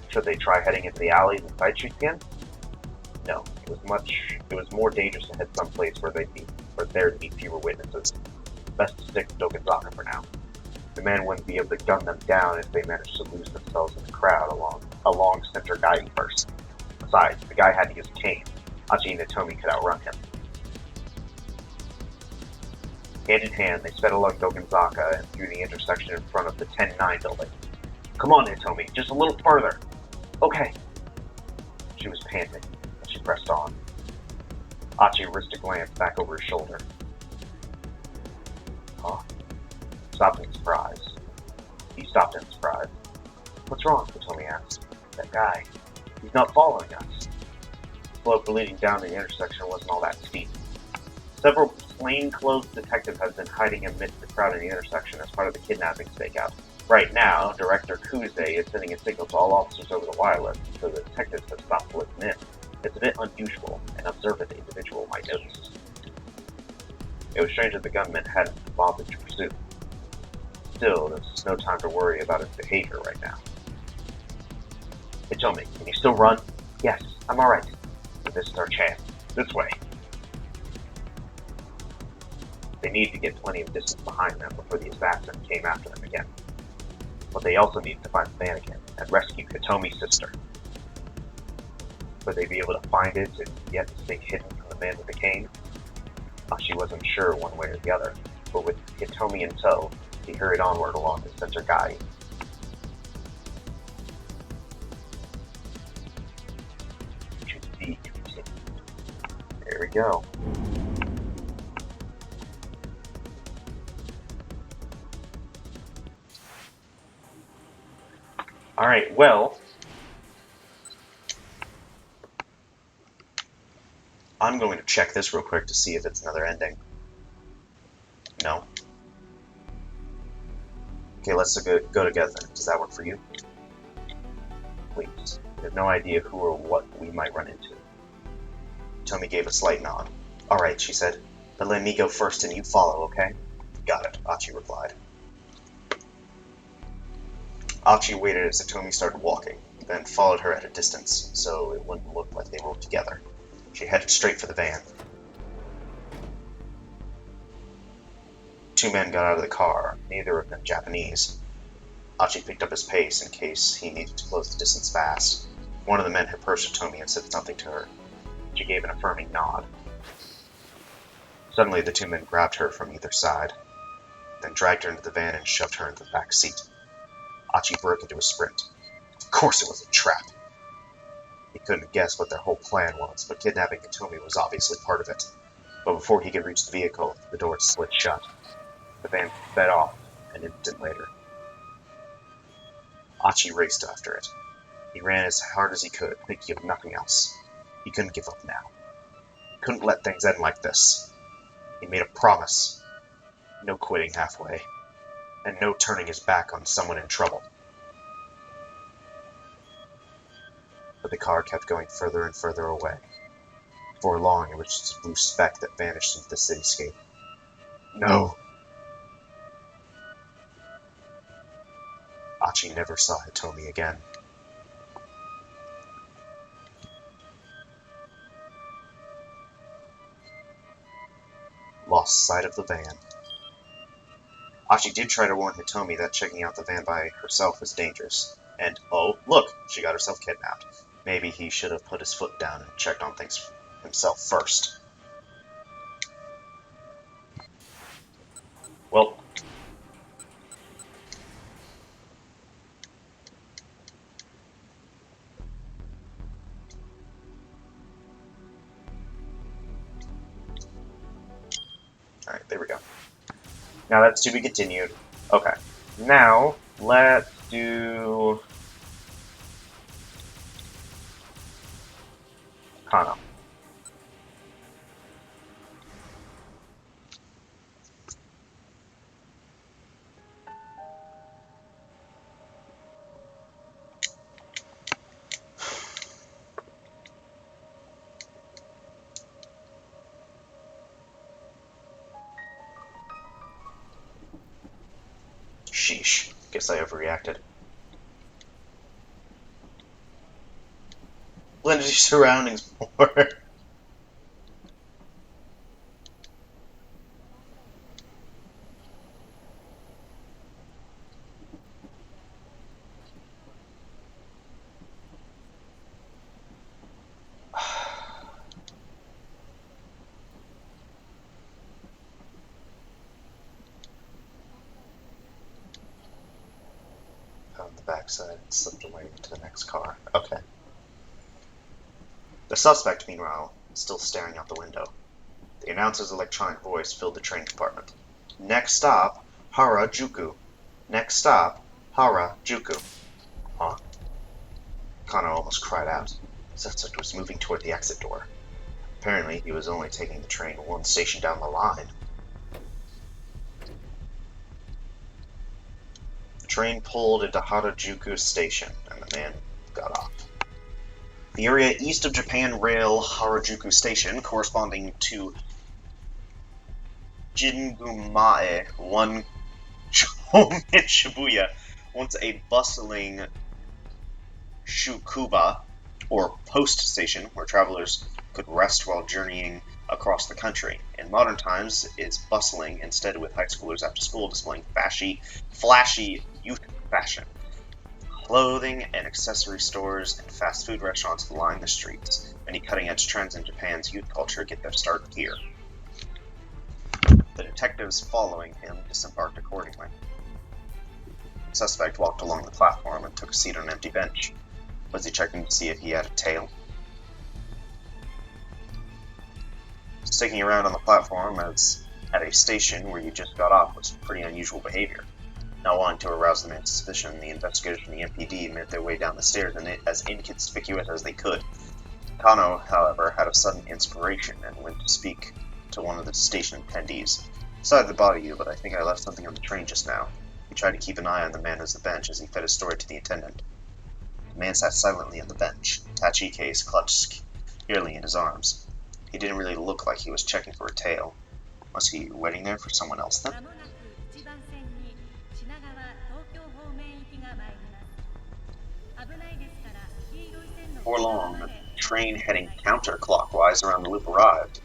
Should they try heading into the alleys and side streets again? No, it was more dangerous to head someplace where there'd be fewer witnesses. Best to stick to Dogenzaka for now. The man wouldn't be able to gun them down if they managed to lose themselves in the crowd along Center Guiding first. Besides, the guy had to use a cane. Achi and Hitomi could outrun him. Hand in hand, they sped along Dogenzaka and through the intersection in front of the 10-9 building. Come on, Hitomi, just a little further. Okay. She was panting, and she pressed on. Achi risked a glance back over his shoulder. Huh? Stopped in surprise. He stopped in surprise. What's wrong? Hitomi asked. That guy. He's not following us. The slope leading down the intersection wasn't all that steep. Several plainclothes detectives have been hiding amidst the crowd in the intersection as part of the kidnapping stakeout. Right now, Director Kuze is sending a signal to all officers over the wireless, so the detectives have stopped listening in. It's a bit unusual, an observant individual might notice. It was strange that the gunman hadn't bothered to pursue. Still, there's no time to worry about his behavior right now. Hitomi, can you still run? Yes, I'm alright. But this is our chance. This way. They needed to get plenty of distance behind them before the assassin came after them again. But they also needed to find the mannequin and rescue Hitomi's sister. Would they be able to find it and yet stay hidden from the man with the cane? She wasn't sure one way or the other, but with Hitomi in tow, he hurried onward along the center guide. To be continued. There we go. Alright, well, I'm going to check this real quick to see if it's another ending. No. Okay, let's go together. Does that work for you? Please. We have no idea who or what we might run into. Tommy gave a slight nod. Alright, she said. But let me go first and you follow, okay? Got it, Achi replied. Achi waited as Hitomi started walking. then followed her at a distance, so it wouldn't look like they were together. She headed straight for the van. Two men got out of the car, neither of them Japanese. Achi picked up his pace in case he needed to close the distance fast. One of the men approached Hitomi and said something to her. She gave an affirming nod. Suddenly, the two men grabbed her from either side, then dragged her into the van and shoved her into the back seat. Achi broke into a sprint. Of course it was a trap. He couldn't guess what their whole plan was, but kidnapping Hitomi was obviously part of it. But before he could reach the vehicle, the door slid shut. The van sped off an instant later. Achi raced after it. He ran as hard as he could, thinking of nothing else. He couldn't give up now. He couldn't let things end like this. He made a promise. No quitting halfway. And no turning his back on someone in trouble. But the car kept going further and further away. Before long, it was just a blue speck that vanished into the cityscape. No! Achi never saw Hitomi again. Lost sight of the van. Achi did try to warn Hitomi that checking out the van by herself was dangerous. And, oh, look, she got herself kidnapped. Maybe he should have put his foot down and checked on things himself first. Well, alright, there we go. Now that's to be continued. Okay. Now, let's do Kano. Sheesh. Guess I overreacted. Blend into your surroundings more. On the backside and slipped away into the next car. Okay. The suspect, meanwhile, is still staring out the window. The announcer's electronic voice filled the train compartment. Next stop, Harajuku. Next stop, Harajuku. Huh? Kano almost cried out. The suspect was moving toward the exit door. Apparently, he was only taking the train one station down the line. The train pulled into Harajuku Station, and the man got off. The area east of Japan Rail Harajuku Station, corresponding to Jingumae 1 in Shibuya, once a bustling Shukuba, or post station, where travelers could rest while journeying across the country. In modern times, it's bustling, instead with high schoolers after school displaying flashy youth fashion. Clothing and accessory stores and fast food restaurants line the streets. Many cutting-edge trends in Japan's youth culture get their start here. The detectives following him disembarked accordingly. The suspect walked along the platform and took a seat on an empty bench. Was he checking to see if he had a tail? Sticking around on the platform as at a station where you just got off was pretty unusual behavior. Not wanting to arouse the man's suspicion, the investigators from the MPD made their way down the stairs as inconspicuous as they could. Kano, however, had a sudden inspiration and went to speak to one of the station attendees. Sorry to bother you, but I think I left something on the train just now. He tried to keep an eye on the man at the bench as he fed his story to the attendant. The man sat silently on the bench, Tachi case clutched securely in his arms. He didn't really look like he was checking for a tail. Was he waiting there for someone else then? Before long, a train heading counterclockwise around the loop arrived.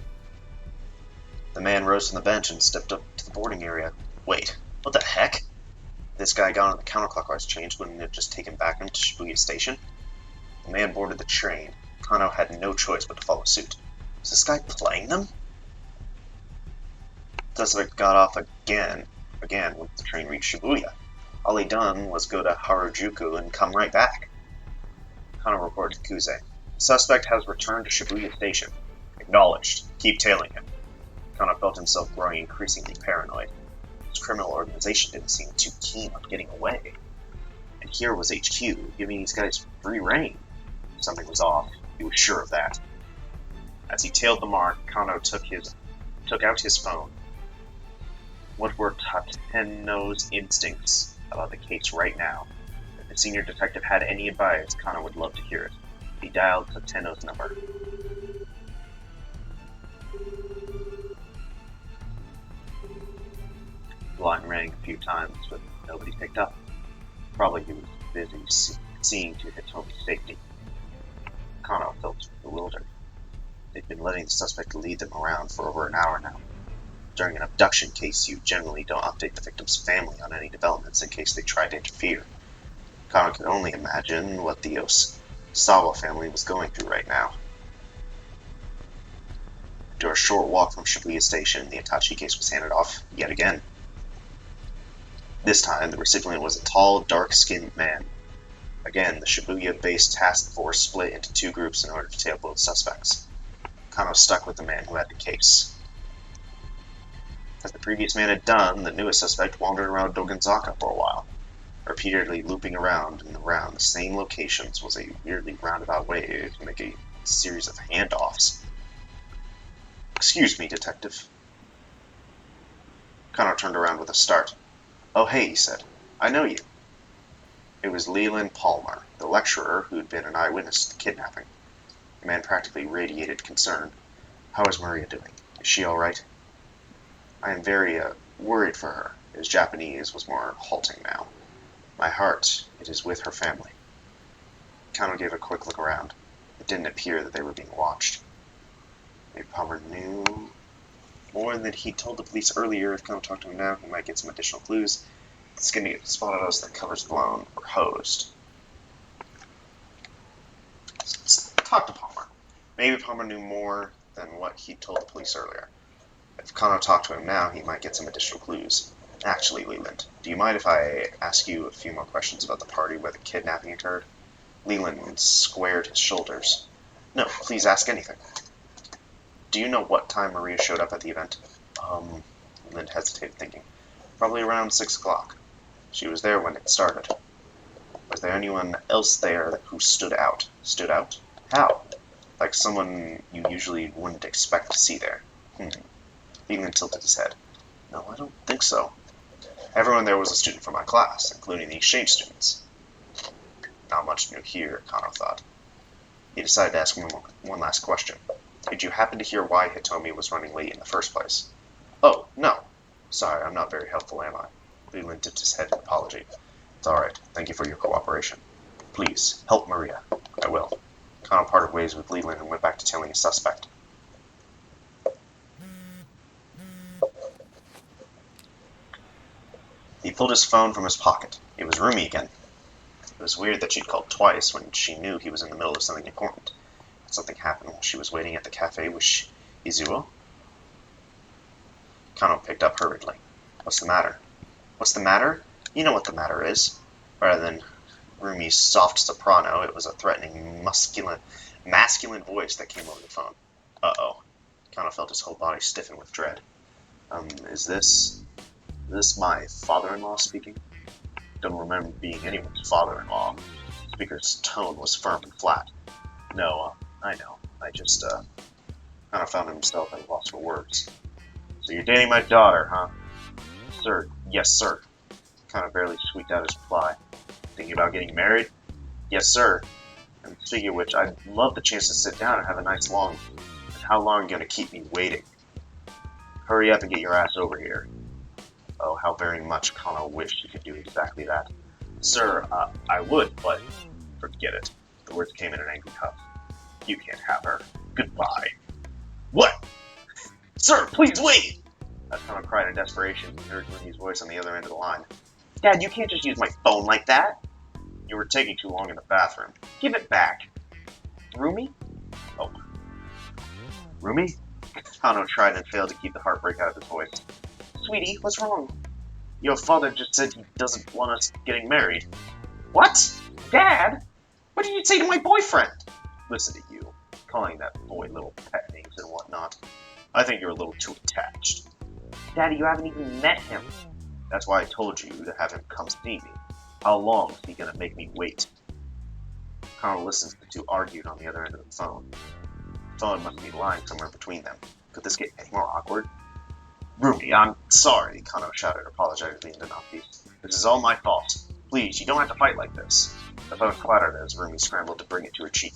The man rose from the bench and stepped up to the boarding area. Wait, what the heck? If this guy got on the counterclockwise trains, wouldn't it have just taken back him to Shibuya Station? The man boarded the train. Kano had no choice but to follow suit. Was this guy playing them? The suspect got off again when the train reached Shibuya. All he'd done was go to Harajuku and come right back. Kano reported to Kuze. The suspect has returned to Shibuya Station. Acknowledged. Keep tailing him. Kano felt himself growing increasingly paranoid. His criminal organization didn't seem too keen on getting away. And here was HQ, giving these guys free rein. Something was off. He was sure of that. As he tailed the mark, Kano took out his phone. What were Tateno's instincts about the case right now? If the senior detective had any advice, Kano would love to hear it. He dialed Tateno's number. The line rang a few times, but nobody picked up. Probably he was busy seeing to Hitomi's safety. Kano felt bewildered. They'd been letting the suspect lead them around for over an hour now. During an abduction case, you generally don't update the victim's family on any developments in case they try to interfere. Kano could only imagine what the Osawa family was going through right now. After a short walk from Shibuya Station, the attaché case was handed off yet again. This time, the recipient was a tall, dark-skinned man. Again, the Shibuya-based task force split into two groups in order to tail both suspects. Kano stuck with the man who had the case. As the previous man had done, the newest suspect wandered around Dogenzaka for a while. Repeatedly looping around and around the same locations was a weirdly roundabout way to make a series of handoffs. Excuse me, detective. Kano turned around with a start. Oh, hey, he said. I know you. It was Leland Palmer, the lecturer who'd been an eyewitness to the kidnapping. The man practically radiated concern. How is Maria doing? Is she all right? I am very, worried for her. His Japanese was more halting now. My heart, it is with her family. Kano gave a quick look around. It didn't appear that they were being watched. Maybe Palmer knew more than he told the police earlier. If Kano talked to him now, he might get some additional clues. It's going to get spotted us that cover's blown or hosed. Let's talk to Palmer. Maybe Palmer knew more than what he told the police earlier. If Kano talked to him now, he might get some additional clues. Actually, Leland, do you mind if I ask you a few more questions about the party where the kidnapping occurred? Leland squared his shoulders. No, please ask anything. Do you know what time Maria showed up at the event? Leland hesitated, thinking. Probably around 6 o'clock. She was there when it started. Was there anyone else there who stood out? Stood out? How? Like someone you usually wouldn't expect to see there. Leland tilted his head. No, I don't think so. Everyone there was a student from my class, including the exchange students. Not much new here, Kano thought. He decided to ask one last question. Did you happen to hear why Hitomi was running late in the first place? Oh, no. Sorry, I'm not very helpful, am I? Leland dipped his head in apology. It's alright. Thank you for your cooperation. Please, help Maria. I will. Kano parted ways with Leland and went back to tailing his suspect. He pulled his phone from his pocket. It was Rumi again. It was weird that she'd called twice when she knew he was in the middle of something important. Had something happened while she was waiting at the cafe with Izuo? Kano picked up hurriedly. What's the matter? What's the matter? You know what the matter is. Rather than Rumi's soft soprano, it was a threatening, masculine voice that came over the phone. Uh-oh. Kano felt his whole body stiffen with dread. Is this my father-in-law speaking? Don't remember being anyone's father-in-law. The speaker's tone was firm and flat. No, I know. I just, Kano found himself at a loss for words. So you're dating my daughter, huh? Sir, yes, sir. Kano barely squeaked out his reply. Thinking about getting married? Yes, sir. And speaking of which, I'd love the chance to sit down and have a nice long... And how long are you going to keep me waiting? Hurry up and get your ass over here. Oh, how very much Kano wished he could do exactly that. Sir, I would, but forget it. The words came in an angry huff. You can't have her. Goodbye. What? Sir, please wait! Kano cried in desperation. He heard Rumi's voice on the other end of the line. Dad, you can't just use my phone like that. You were taking too long in the bathroom. Give it back. Rumi? Oh. Rumi? Kano tried and failed to keep the heartbreak out of his voice. Sweetie, what's wrong? Your father just said he doesn't want us getting married. What? Dad? What did you say to my boyfriend? Listen to you, calling that boy little pet names and whatnot. I think you're a little too attached. Daddy, you haven't even met him. That's why I told you to have him come see me. How long is he gonna make me wait? Kano listened to the two argued on the other end of the phone. The phone must be lying somewhere between them. Could this get any more awkward? Rumi, I'm sorry, Kano shouted apologetically into mouthpiece. This is all my fault. Please, you don't have to fight like this. The phone clattered as Rumi scrambled to bring it to her cheek.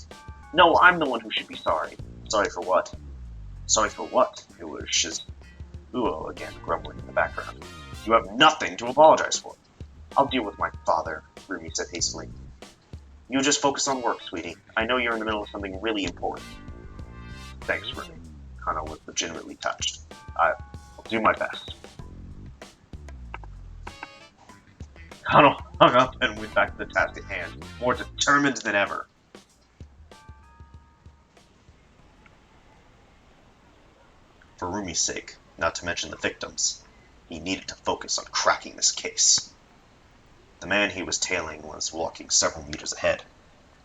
No, I'm the one who should be sorry. Sorry for what? Sorry for what? It was Shizuo again, grumbling in the background. You have nothing to apologize for. I'll deal with my father, Rumi said hastily. You just focus on work, sweetie. I know you're in the middle of something really important. Thanks, Rumi. Kano was legitimately touched. I'll do my best. Kano hung up and went back to the task at hand, more determined than ever. For Rumi's sake, not to mention the victims, he needed to focus on cracking this case. The man he was tailing was walking several meters ahead.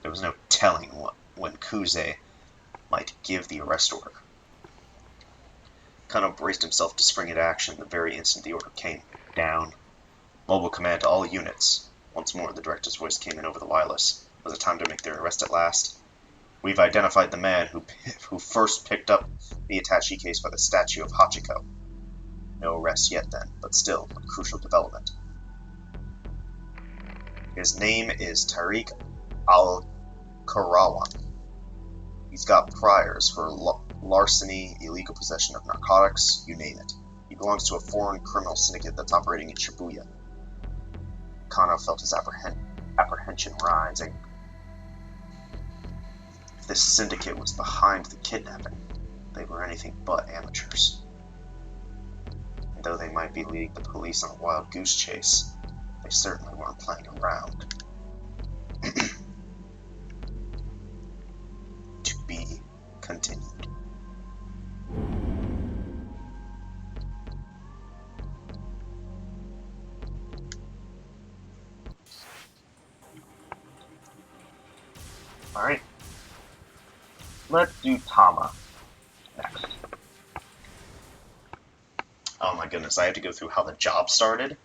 There was no telling when Kuze might give the arrest order. Kano braced himself to spring into action the very instant the order came. Down. Mobile command to all units. Once more, the director's voice came in over the wireless. Was it time to make their arrest at last? We've identified the man who first picked up the attaché case by the statue of Hachiko. No arrest yet then, but still a crucial development. His name is Tariq Al-Karawan. He's got priors for larceny, illegal possession of narcotics, you name it. He belongs to a foreign criminal syndicate that's operating in Shibuya. Kano felt his apprehension rising. If this syndicate was behind the kidnapping, they were anything but amateurs. And though they might be leading the police on a wild goose chase, they certainly weren't playing around. To be continued. Alright. Let's do Tama next. Oh my goodness, I have to go through how the job started?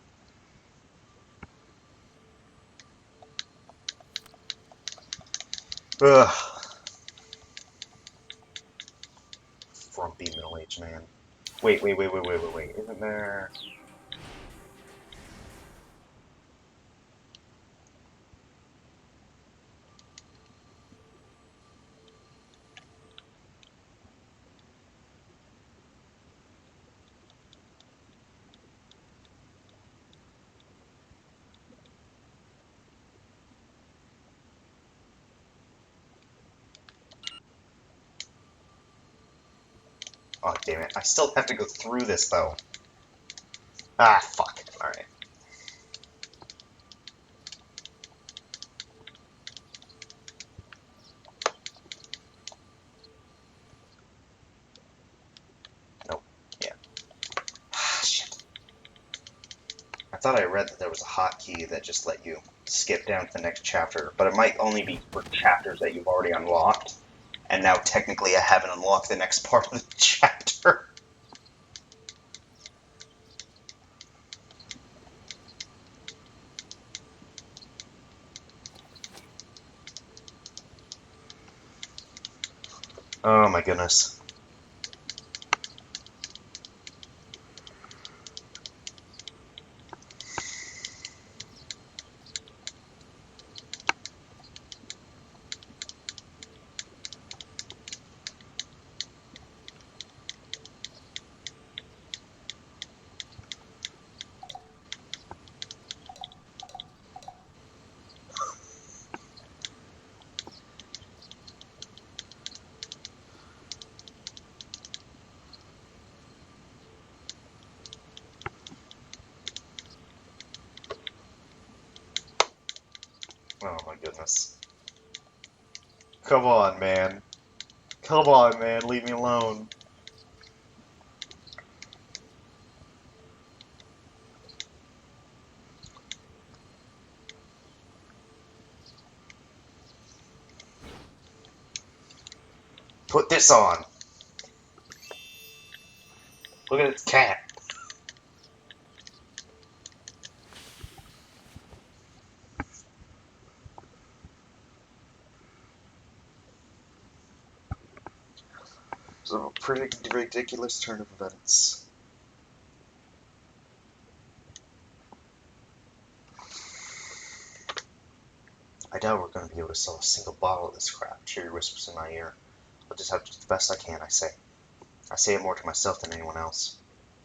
Ugh. Frumpy middle-aged man. Wait. Isn't there... Oh, damn it. I still have to go through this, though. Ah, fuck. Alright. Nope. Yeah. Shit. I thought I read that there was a hotkey that just let you skip down to the next chapter, but it might only be for chapters that you've already unlocked. And now technically I haven't unlocked the next part of the chapter. Oh my goodness. Come on, man. Come on, man. Leave me alone. Put this on. Look at this cat. So a pretty ridiculous turn of events. I doubt we're going to be able to sell a single bottle of this crap, Cheery whispers in my ear. I'll just have to do the best I can, I say. I say it more to myself than anyone else.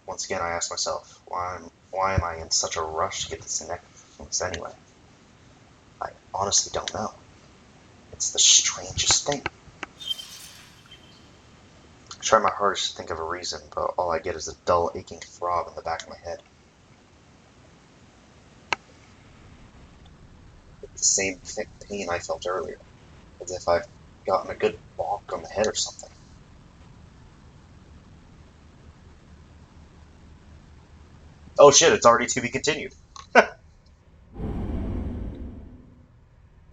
Once again, I ask myself, why am I in such a rush to get this necklace anyway? I honestly don't know. It's the strangest thing. I try my hardest to think of a reason, but all I get is a dull, aching throb in the back of my head. It's the same pain I felt earlier, as if I've gotten a good bonk on the head or something. Oh shit, it's already to be continued.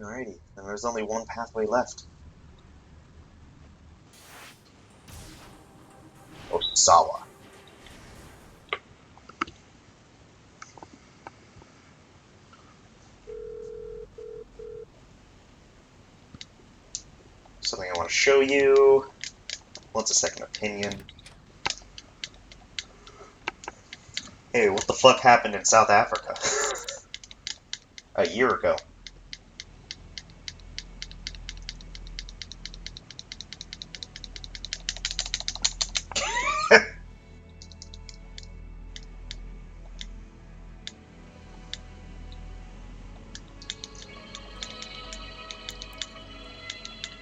Alrighty, then there's only one pathway left. Osawa. Something I want to show you. Wants a second opinion. Hey, what the fuck happened in South Africa? A year ago.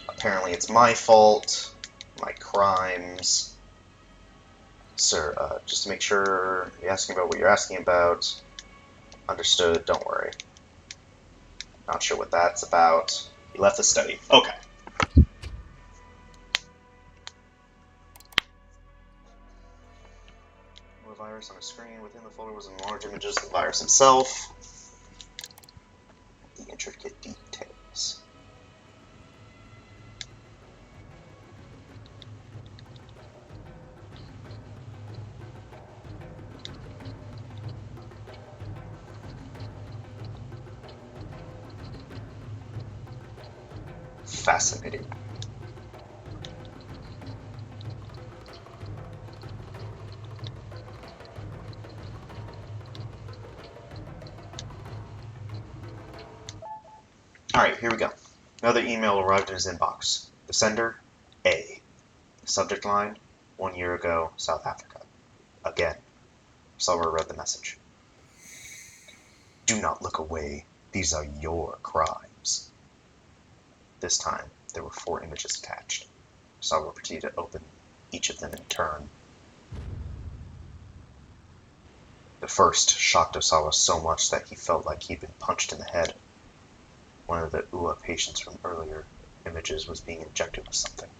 Apparently it's my fault. My crimes. Sir, just to make sure you're asking about what you're asking about. Understood, don't worry. Not sure what that's about. You left the study. Okay. More virus on a screen. Within the folder was enlarged images of the virus itself. The intricate details. Fascinating. Alright, here we go. Another email arrived in his inbox. The sender, A. The subject line, 1 year ago, South Africa. Again. Sullivan read the message. Do not look away. These are your crimes. This time, there were 4 images attached. Sullivan proceeded to open each of them in turn. The first shocked Osawa so much that he felt like he'd been punched in the head. One of the UA patients from earlier images was being injected with something.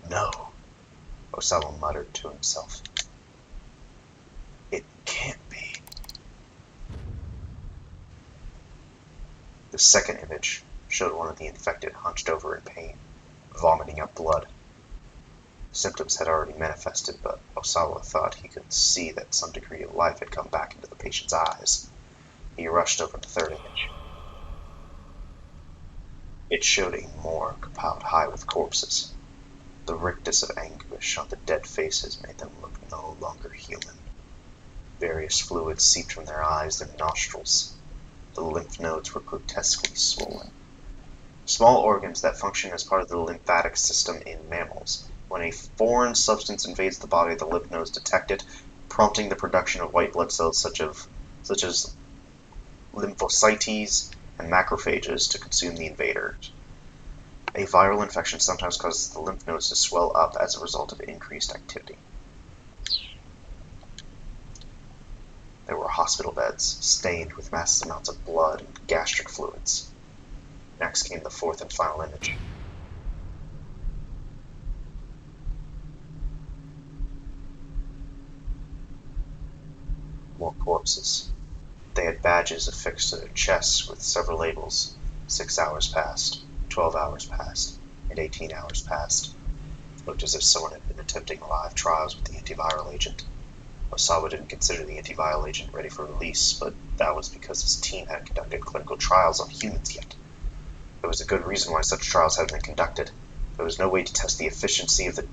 No, Osawa muttered to himself. It can't be. The second image showed one of the infected hunched over in pain, vomiting up blood. Symptoms had already manifested, but Osawa thought he could see that some degree of life had come back into the patient's eyes. He rushed over the third image. It showed a morgue piled high with corpses. The rictus of anguish on the dead faces made them look no longer human. Various fluids seeped from their eyes and nostrils. The lymph nodes were grotesquely swollen. Small organs that function as part of the lymphatic system in mammals. When a foreign substance invades the body, the lymph nodes detect it, prompting the production of white blood cells such as lymphocytes and macrophages to consume the invaders. A viral infection sometimes causes the lymph nodes to swell up as a result of increased activity. There were hospital beds, stained with massive amounts of blood and gastric fluids. Next came the fourth and final image. More corpses. They had badges affixed to their chests with several labels. 6 hours passed, 12 hours passed, and 18 hours passed. It looked as if someone had been attempting live trials with the antiviral agent. Osawa didn't consider the antiviral agent ready for release, but that was because his team hadn't conducted clinical trials on humans yet. There was a good reason why such trials hadn't been conducted. There was no way to test the efficiency of the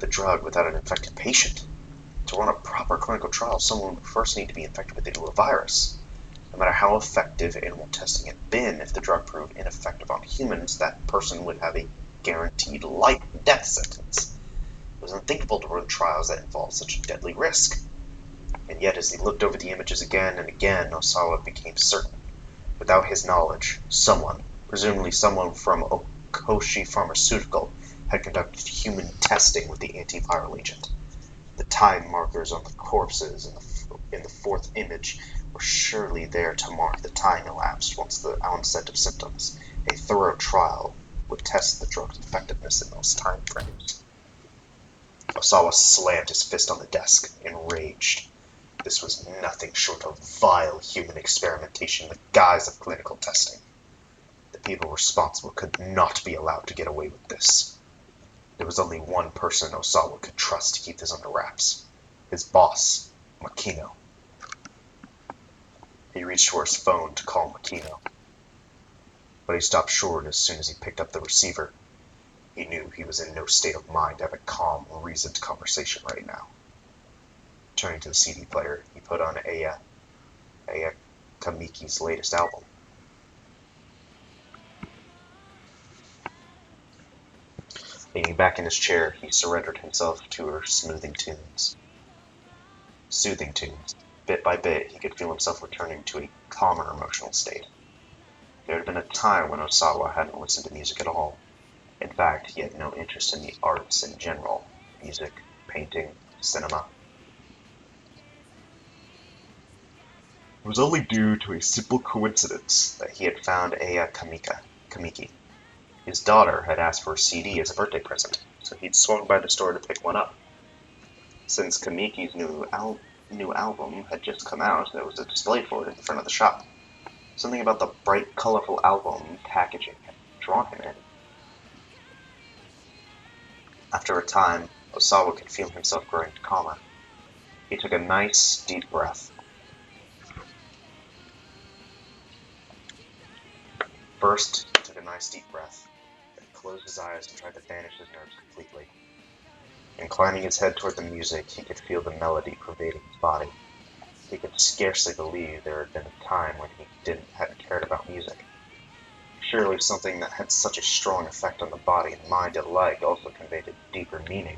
drug without an infected patient. To run a proper clinical trial, someone would first need to be infected with a new virus. No matter how effective animal testing had been, if the drug proved ineffective on humans, that person would have a guaranteed life death sentence. It was unthinkable to run trials that involved such a deadly risk. And yet, as he looked over the images again and again, Osawa became certain. Without his knowledge, someone, presumably someone from Okoshi Pharmaceutical, had conducted human testing with the antiviral agent. The time markers on the corpses in the fourth image were surely there to mark the time elapsed once the onset of symptoms. A thorough trial would test the drug's effectiveness in those time frames. Osawa slammed his fist on the desk, enraged. This was nothing short of vile human experimentation in the guise of clinical testing. The people responsible could not be allowed to get away with this. There was only one person Osawa could trust to keep this under wraps. His boss, Makino. He reached for his phone to call Makino, but he stopped short as soon as he picked up the receiver. He knew he was in no state of mind to have a calm, reasoned conversation right now. Turning to the CD player, he put on Aya Kamiki's latest album. Leaning back in his chair, he surrendered himself to her soothing tunes. Bit by bit, he could feel himself returning to a calmer emotional state. There had been a time when Osawa hadn't listened to music at all. In fact, he had no interest in the arts in general: music, painting, cinema. It was only due to a simple coincidence that he had found Aya Kamiki. His daughter had asked for a CD as a birthday present, so he'd swung by the store to pick one up. Since Kamiki's new album had just come out, there was a display for it in front of the shop. Something about the bright, colorful album packaging had drawn him in. After a time, Osawa could feel himself growing calmer. He took a nice, deep breath. First, he took a nice, deep breath, then closed his eyes and tried to banish his nerves completely. Inclining his head toward the music, he could feel the melody pervading his body. He could scarcely believe there had been a time when he hadn't cared about music. Surely something that had such a strong effect on the body and mind alike also conveyed a deeper meaning.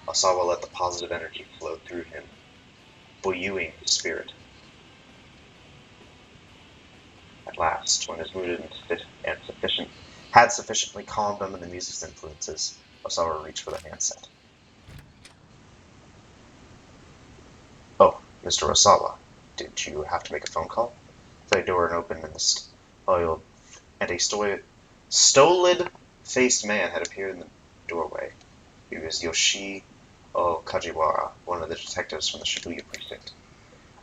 Osawa let the positive energy flow through him, buoying his spirit. At last, when his mood had sufficiently calmed under the music's influences, Osawa reached for the handset. "Oh, Mr. Osawa, did you have to make a phone call?" The door opened and a stolid-faced man had appeared in the doorway. He was Yoshio Kajiwara, one of the detectives from the Shibuya precinct.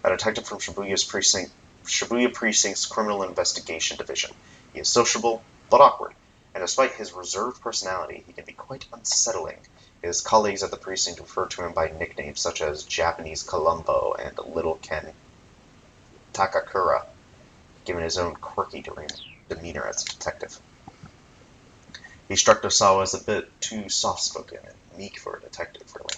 A detective from Shibuya Precinct's Criminal Investigation Division. He is sociable, but awkward, and despite his reserved personality, he can be quite unsettling. His colleagues at the precinct refer to him by nicknames such as Japanese Columbo and Little Ken Takakura, given his own quirky demeanor as a detective. He struck Osawa as a bit too soft-spoken and meek for a detective, really.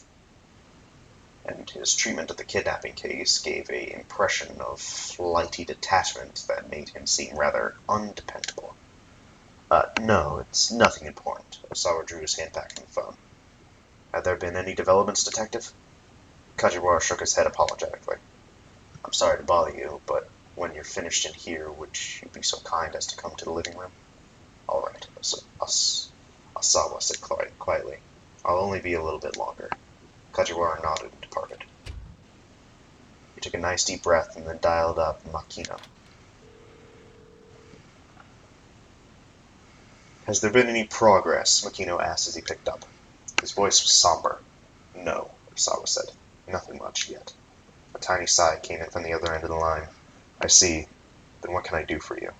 And his treatment of the kidnapping case gave an impression of flighty detachment that made him seem rather undependable. No, it's nothing important." Osawa drew his hand back from the phone. "Have there been any developments, Detective?" Kajiwara shook his head apologetically. "I'm sorry to bother you, but when you're finished in here, would you be so kind as to come to the living room?" "All right," Osawa said quietly. "I'll only be a little bit longer." Kajiwara nodded and departed. He took a nice deep breath and then dialed up Makino. "Has there been any progress?" Makino asked as he picked up. His voice was somber. "No," Osawa said. "Nothing much yet." A tiny sigh came in from the other end of the line. I see. Then what can I do for you?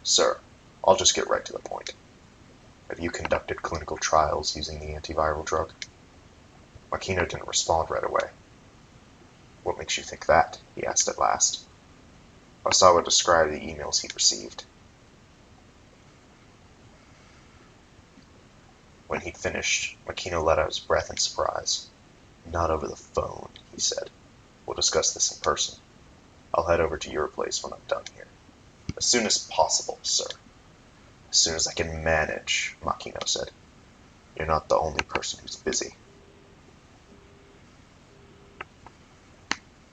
Sir, I'll just get right to the point. Have you conducted clinical trials using the antiviral drug? Makino didn't respond right away. What makes you think that? He asked at last. Osawa described the emails he'd received. When he'd finished, Makino let out his breath in surprise. Not over the phone, he said. We'll discuss this in person. I'll head over to your place when I'm done here. As soon as possible, sir. As soon as I can manage, Makino said. You're not the only person who's busy.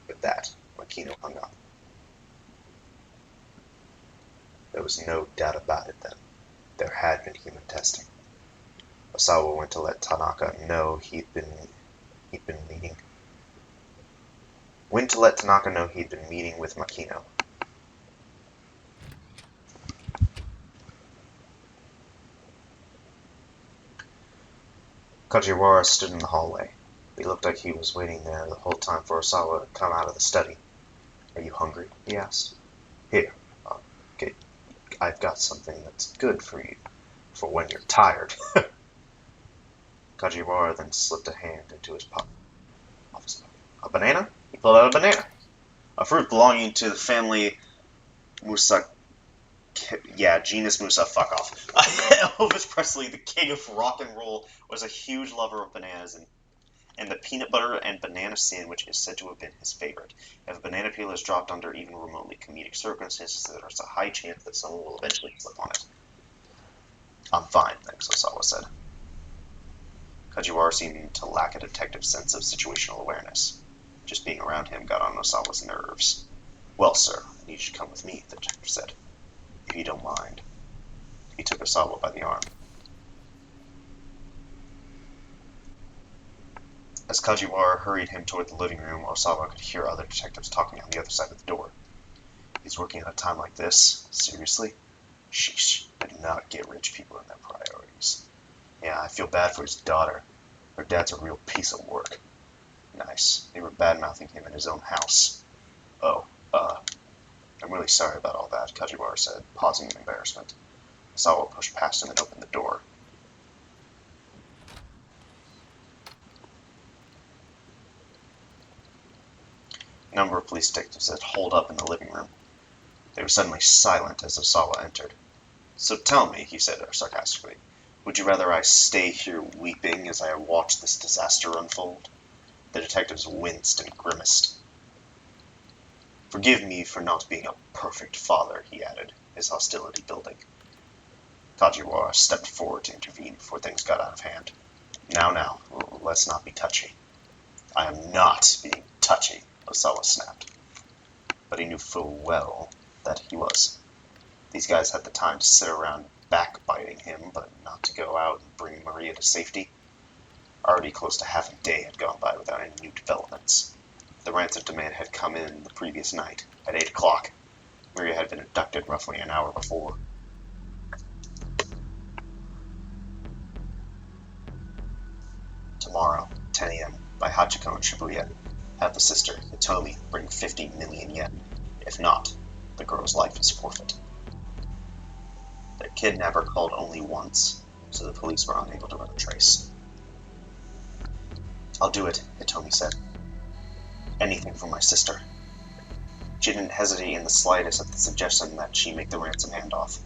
With that, Makino hung up. There was no doubt about it then. There had been human testing. Osawa went to let Tanaka know he'd been meeting with Makino. Kajiwara stood in the hallway. He looked like he was waiting there the whole time for Osawa to come out of the study. Are you hungry? He asked. Here, okay, I've got something that's good for you, for when you're tired. Kajiwara then slipped a hand into his office pocket. A banana? He pulled out a banana. A fruit belonging to the family Musa. Yeah, genus Musa, fuck off. Elvis Presley, the king of rock and roll, was a huge lover of bananas, and the peanut butter and banana sandwich is said to have been his favorite. If a banana peel is dropped under even remotely comedic circumstances, there's a high chance that someone will eventually slip on it. I'm fine, thanks, Osawa said. Kajiwara seemed to lack a detective's sense of situational awareness. Just being around him got on Osawa's nerves. Well, sir, I need you to come with me, the detective said. If you don't mind. He took Osawa by the arm. As Kajiwara hurried him toward the living room, Osawa could hear other detectives talking on the other side of the door. He's working at a time like this? Seriously? Sheesh, I do not get rich people in their priorities. Yeah, I feel bad for his daughter. Her dad's a real piece of work. Nice. They were bad-mouthing him in his own house. Oh, I'm really sorry about all that, Kajiwara said, pausing in embarrassment. Osawa pushed past him and opened the door. A number of police detectives had holed up in the living room. They were suddenly silent as Osawa entered. So tell me, he said sarcastically, would you rather I stay here weeping as I watch this disaster unfold? The detectives winced and grimaced. Forgive me for not being a perfect father, he added, his hostility building. Kajiwara stepped forward to intervene before things got out of hand. Now, let's not be touchy. I am not being touchy, Osawa snapped. But he knew full well that he was. These guys had the time to sit around backbiting him, but not to go out and bring Maria to safety. Already close to half a day had gone by without any new developments. The ransom demand had come in the previous night, at 8 o'clock. Maria had been abducted roughly an hour before. Tomorrow, 10 a.m., by Hachiko in Shibuya, have the sister, Hitomi, bring 50 million yen. If not, the girl's life is forfeit. The kidnapper called only once, so the police were unable to run a trace. I'll do it, Hitomi said. Anything for my sister. She didn't hesitate in the slightest at the suggestion that she make the ransom handoff.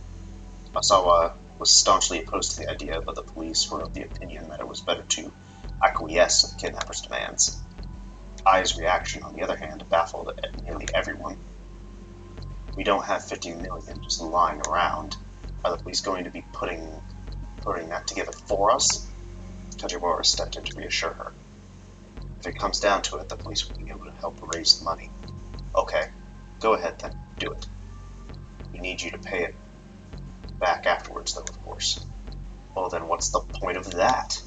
Osawa was staunchly opposed to the idea, but the police were of the opinion that it was better to acquiesce to the kidnapper's demands. Ai's reaction, on the other hand, baffled nearly everyone. We don't have 50 million just lying around. Are the police going to be putting that together for us? Kajiwara stepped in to reassure her. If it comes down to it, the police will be able to help raise the money. Okay, go ahead then, do it. We need you to pay it back afterwards, though, of course. Well then, what's the point of that?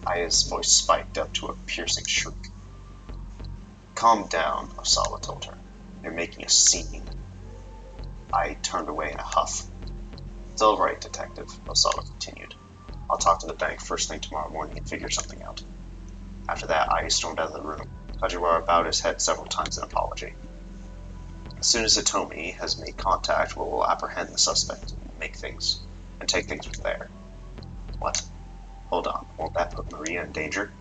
Aya's voice spiked up to a piercing shriek. Calm down, Osawa told her. You're making a scene. Ai turned away in a huff. It's all right, detective, Osawa continued. I'll talk to the bank first thing tomorrow morning and figure something out. After that, Ai stormed out of the room. Kajiwara bowed his head several times in apology. As soon as Hitomi has made contact, we'll apprehend the suspect and take things from there. What? Hold on, won't that put Maria in danger?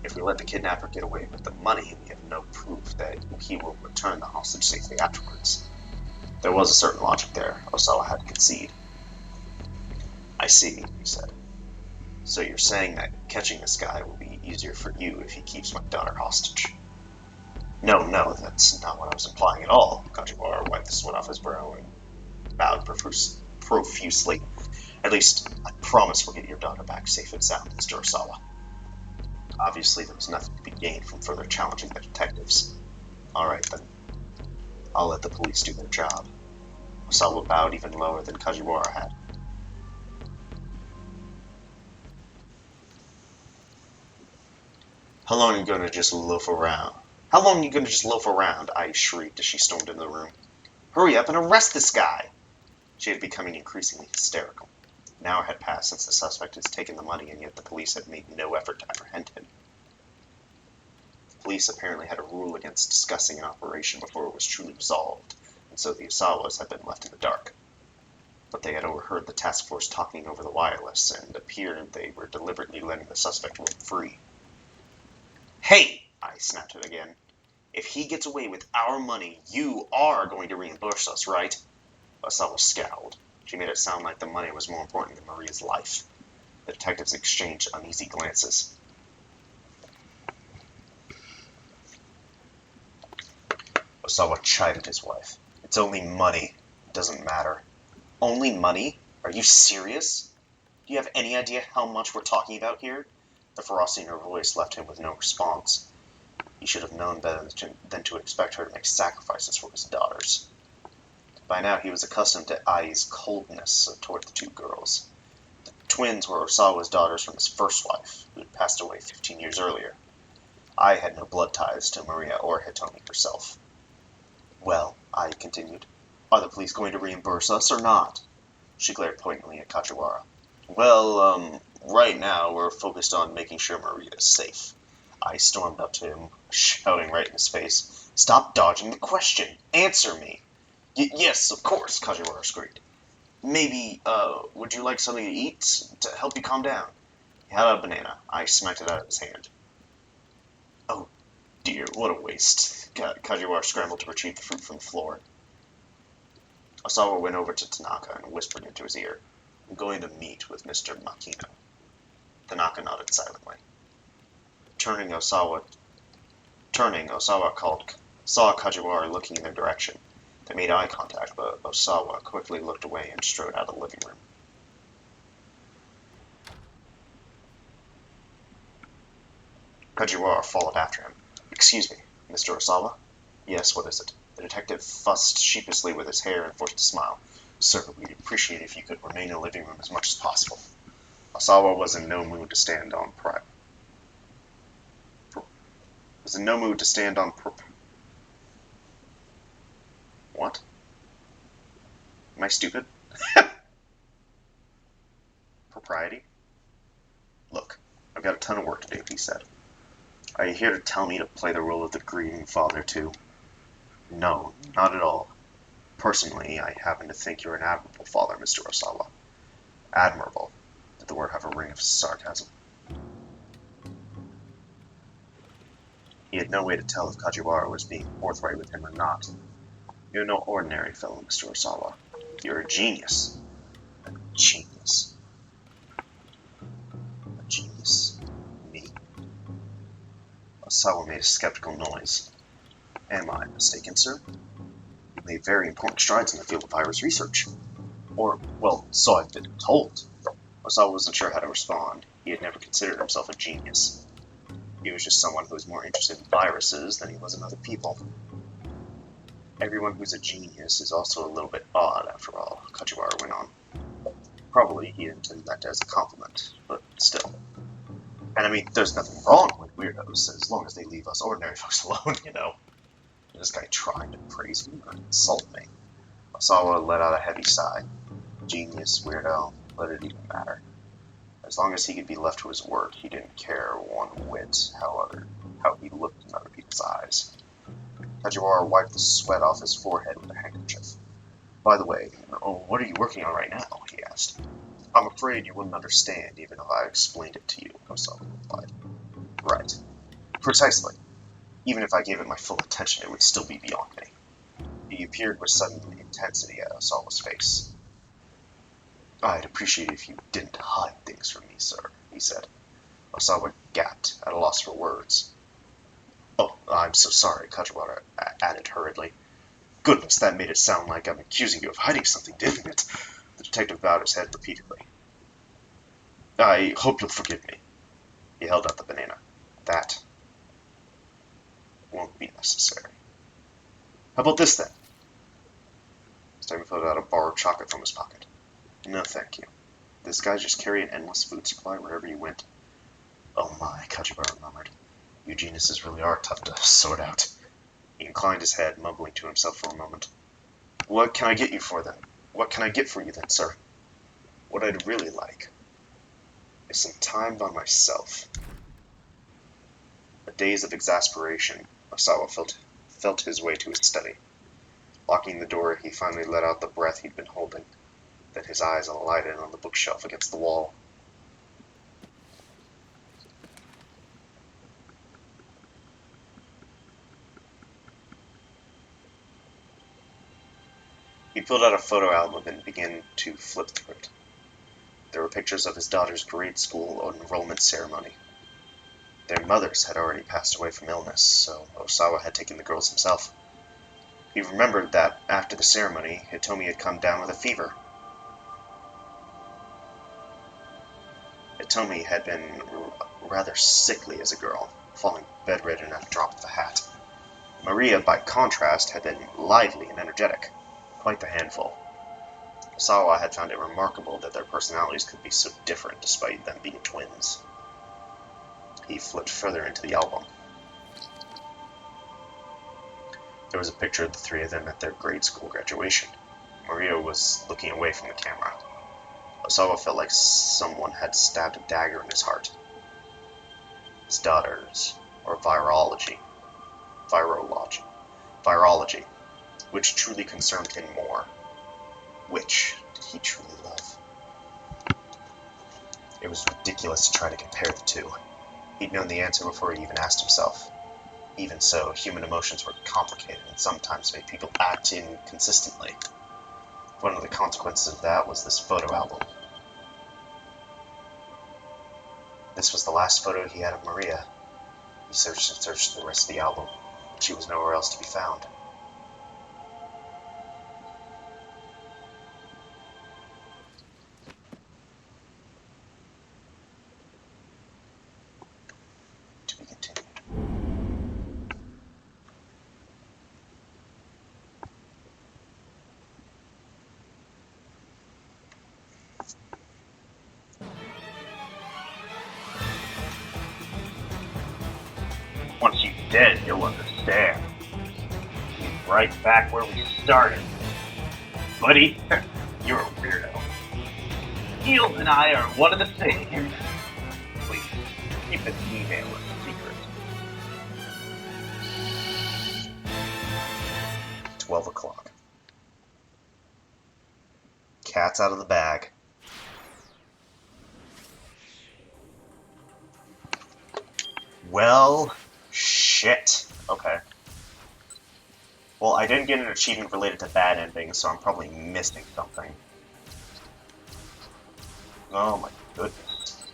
If we let the kidnapper get away with the money, we have no proof that he will return the hostage safely afterwards. There was a certain logic there, Osawa had to concede. I see, he said. So you're saying that catching this guy will be easier for you if he keeps my daughter hostage? No, that's not what I was implying at all. Kajiwara wiped the sweat off his brow and bowed profusely. At least, I promise we'll get your daughter back safe and sound, Mr. Osawa. Obviously, there was nothing to be gained from further challenging the detectives. Alright then. I'll let the police do their job. Osawa bowed even lower than Kajiwara had. How long are you gonna just loaf around? How long are you gonna just loaf around? I shrieked as she stormed into the room. Hurry up and arrest this guy! She had becoming increasingly hysterical. An hour had passed since the suspect had taken the money, and yet the police had made no effort to apprehend him. The police apparently had a rule against discussing an operation before it was truly resolved, and so the Osawas had been left in the dark. But they had overheard the task force talking over the wireless, and appeared they were deliberately letting the suspect roam free. Hey! I snapped it again. If he gets away with our money, you are going to reimburse us, right? Osawa scowled. She made it sound like the money was more important than Maria's life. The detectives exchanged uneasy glances. Osawa chided his wife. It's only money. It doesn't matter. Only money? Are you serious? Do you have any idea how much we're talking about here? The ferocity in her voice left him with no response. He should have known better than to expect her to make sacrifices for his daughters. By now he was accustomed to Ai's coldness toward the two girls. The twins were Osawa's daughters from his first wife, who had passed away 15 years earlier. Ai had no blood ties to Maria or Hitomi herself. Well, Ai continued, are the police going to reimburse us or not? She glared pointedly at Kajiwara. Well, right now we're focused on making sure Maria is safe. I stormed up to him, shouting right in his face, Stop dodging the question! Answer me! Yes, of course, Kajiwara screamed. Maybe, would you like something to eat to help you calm down? He had a banana. I smacked it out of his hand. Oh dear, what a waste. Kajiwara scrambled to retrieve the fruit from the floor. Osawa went over to Tanaka and whispered into his ear, I'm going to meet with Mr. Makino. Tanaka nodded silently. Turning, Osawa saw Kajiwara looking in their direction. They made eye contact, but Osawa quickly looked away and strode out of the living room. Kajiwara followed after him. Excuse me, Mr. Osawa? Yes, what is it? The detective fussed sheepishly with his hair and forced a smile. Sir, we'd appreciate if you could remain in the living room as much as possible. Osawa was in no mood to stand on What? Am I stupid? Propriety? Look, I've got a ton of work to do, he said. Are you here to tell me to play the role of the grieving father, too? No, not at all. Personally, I happen to think you're an admirable father, Mr. Osawa. Admirable. Did the word have a ring of sarcasm? He had no way to tell if Kajiwara was being forthright with him or not. You're no ordinary fellow, Mr. Osawa. You're a genius. A genius. A genius? Me? Osawa made a skeptical noise. Am I mistaken, sir? You made very important strides in the field of virus research. Or, well, so I've been told. Osawa wasn't sure how to respond. He had never considered himself a genius. He was just someone who was more interested in viruses than he was in other people. Everyone who's a genius is also a little bit odd, after all, Kajiwara went on. Probably he intended that as a compliment, but still. And I mean, there's nothing wrong with weirdos, as long as they leave us ordinary folks alone, you know. This guy trying to praise me or insult me. Osawa let out a heavy sigh. Genius, weirdo, what did it even matter? As long as he could be left to his work, he didn't care one whit how he looked in other people's eyes. Kajiwara wiped the sweat off his forehead with a handkerchief. By the way, what are you working on right now? He asked. I'm afraid you wouldn't understand even if I explained it to you, Osawa replied. Right. Precisely. Even if I gave it my full attention, it would still be beyond me. He appeared with sudden intensity at Osawa's face. I'd appreciate it if you didn't hide things from me, sir, he said. Osawa gaped, at a loss for words. Oh, I'm so sorry, Kajiwara added hurriedly. Goodness, that made it sound like I'm accusing you of hiding something, didn't it? The detective bowed his head repeatedly. I hope you'll forgive me. He held out the banana. That won't be necessary. How about this, then? Stephen pulled out a bar of chocolate from his pocket. No, thank you. This guy just carry an endless food supply wherever you went. Oh my, Kajiwara murmured. You geniuses really are tough to sort out. He inclined his head, mumbling to himself for a moment. What can I get you for, then? What can I get for you, then, sir? What I'd really like is some time by myself. A daze of exasperation, Osawa felt his way to his study. Locking the door, he finally let out the breath he'd been holding. Then his eyes alighted on the bookshelf against the wall. He pulled out a photo album and began to flip through it. There were pictures of his daughter's grade school enrollment ceremony. Their mothers had already passed away from illness, so Osawa had taken the girls himself. He remembered that, after the ceremony, Hitomi had come down with a fever. Hitomi had been rather sickly as a girl, falling bedridden at a drop of a hat. Maria, by contrast, had been lively and energetic. Quite the handful. Osawa had found it remarkable that their personalities could be so different despite them being twins. He flipped further into the album. There was a picture of the three of them at their grade school graduation. Maria was looking away from the camera. Osawa felt like someone had stabbed a dagger in his heart. His daughters, or virology, which truly concerned him more. Which did he truly love? It was ridiculous to try to compare the two. He'd known the answer before he even asked himself. Even so, human emotions were complicated and sometimes made people act inconsistently. One of the consequences of that was this photo album. This was the last photo he had of Maria. He searched and searched the rest of the album, but she was nowhere else to be found. To be continued. Once she's dead, you'll understand. She's right back where we started. Buddy, you're a weirdo. Eels and I are one and the same. Please, keep this email a secret. 12 o'clock. Cat's out of the bag. Well, shit. Okay. Well, I didn't get an achievement related to bad endings, so I'm probably missing something. Oh my goodness.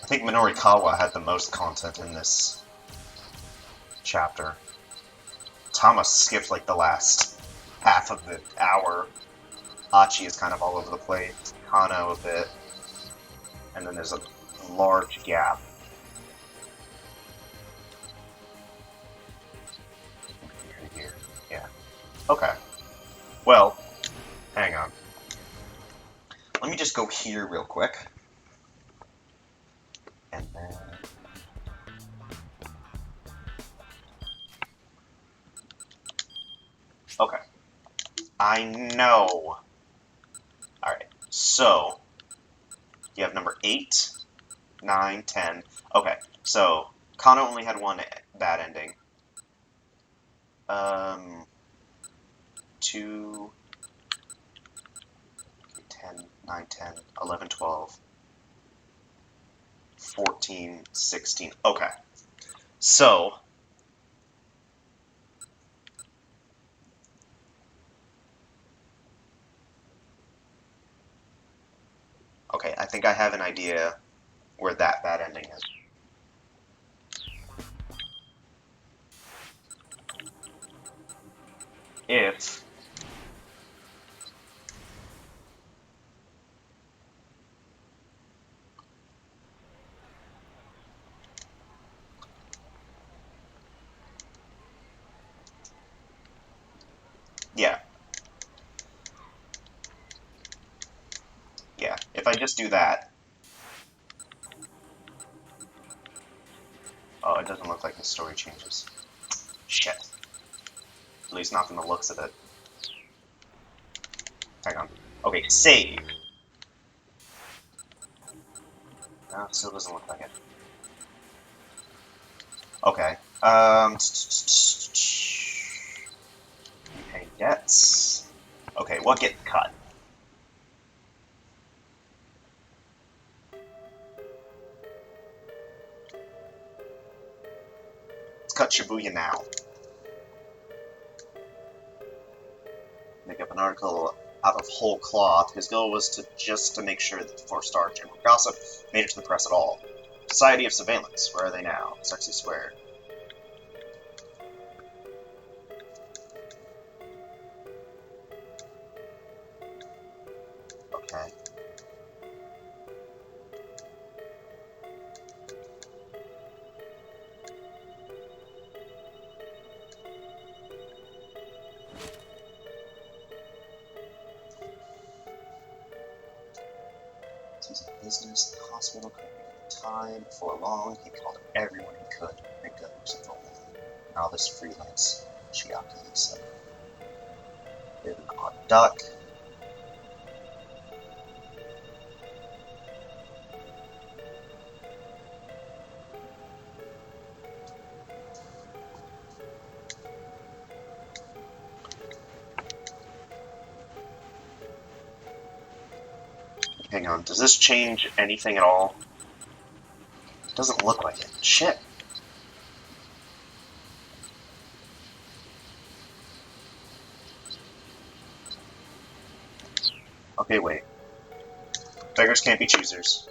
I think Minorikawa had the most content in this chapter. Thomas skipped like the last half of the hour. Achi is kind of all over the place. Kano a bit. And then there's a large gap. Here. Yeah. Okay. Well, hang on. Let me just go here real quick. And then... Okay. I know. Alright. So, you have number 8, 9, 10. Okay, so Kano only had one bad ending. 2, 10, 9, 10, 11, 12, 14, 16. Okay, so okay, I think I have an idea where that bad ending is. If yeah, yeah, if I just do that, oh, it doesn't look like the story changes. Shit. At least not from the looks of it. Hang on. Okay, save. No, it still doesn't look like it. Okay. Paying debts. Okay, what gets cut? Let's cut Shibuya now. Make up an article out of whole cloth. His goal was to make sure that the four-star general gossip made it to the press at all. Society of Surveillance. Where are they now? Sexy Square. Okay. He's in business, the hospital, time. Before long, he called everyone he could and go to the woman. Now this freelance Chiaki, he said. Bit of an odd duck. Hang on, does this change anything at all? Doesn't look like it. Shit. Okay, wait. Beggars can't be choosers.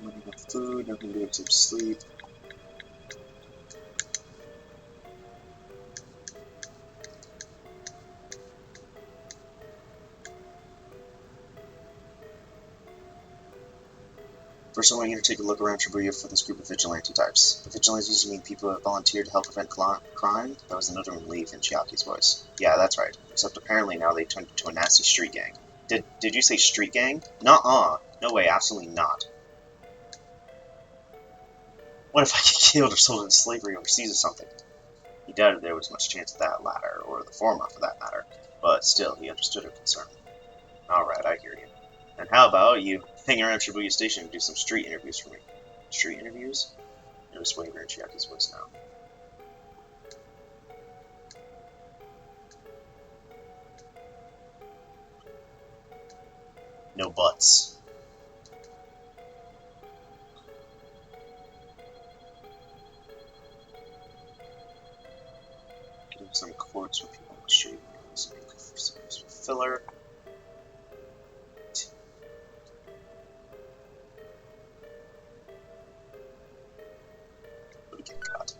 No food, nothing to do except sleep. First, I want you to take a look around Shibuya for this group of vigilante types. The vigilantes mean people who have volunteered to help prevent crime? That was another relief in Chiaki's voice. Yeah, that's right. Except apparently now they turned into a nasty street gang. Did you say street gang? Nuh-uh. No way, absolutely not. What if I get killed or sold into slavery overseas or something? He doubted there was much chance of that latter, or the former for that matter, but still, he understood her concern. Alright, I hear you. And how about you hang around Shibuya Station and do some street interviews for me? Street interviews? No waver in Chiaki's voice now. No buts. Getting some quotes from people on the street. Some filler. We can cut.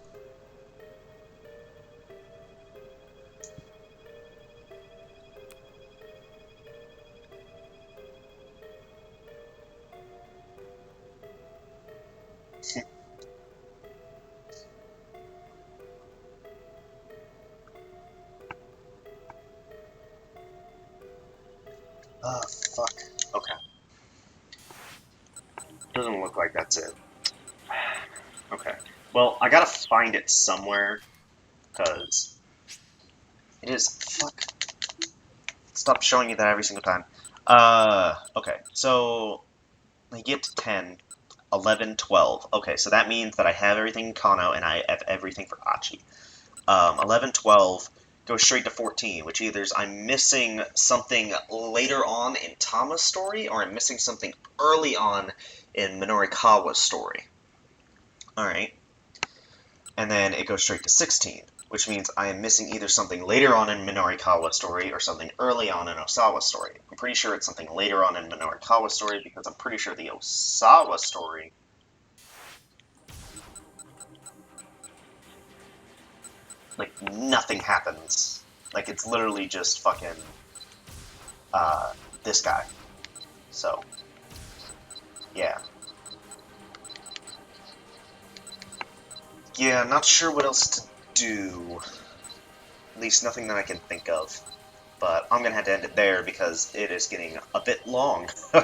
Fuck. Okay. Doesn't look like that's it. Okay. Well, I gotta find it somewhere, because it is... Fuck. Stop showing you that every single time. Okay. So, I get to 10, 11, 12. Okay, so that means that I have everything in Kano, and I have everything for Achi. 11, 12, goes straight to 14, which either I'm missing something later on in Tama's story, or I'm missing something early on in Minorikawa's story. Alright. And then it goes straight to 16, which means I am missing either something later on in Minorikawa's story or something early on in Osawa's story. I'm pretty sure it's something later on in Minorikawa's story, because I'm pretty sure the Osawa story... Like, nothing happens. Like, it's literally just fucking, this guy. So, yeah. Yeah, I'm not sure what else to do. At least nothing that I can think of. But I'm gonna have to end it there because it is getting a bit long. So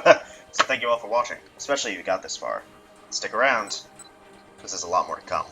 thank you all for watching, especially if you got this far. Stick around, because there's a lot more to come.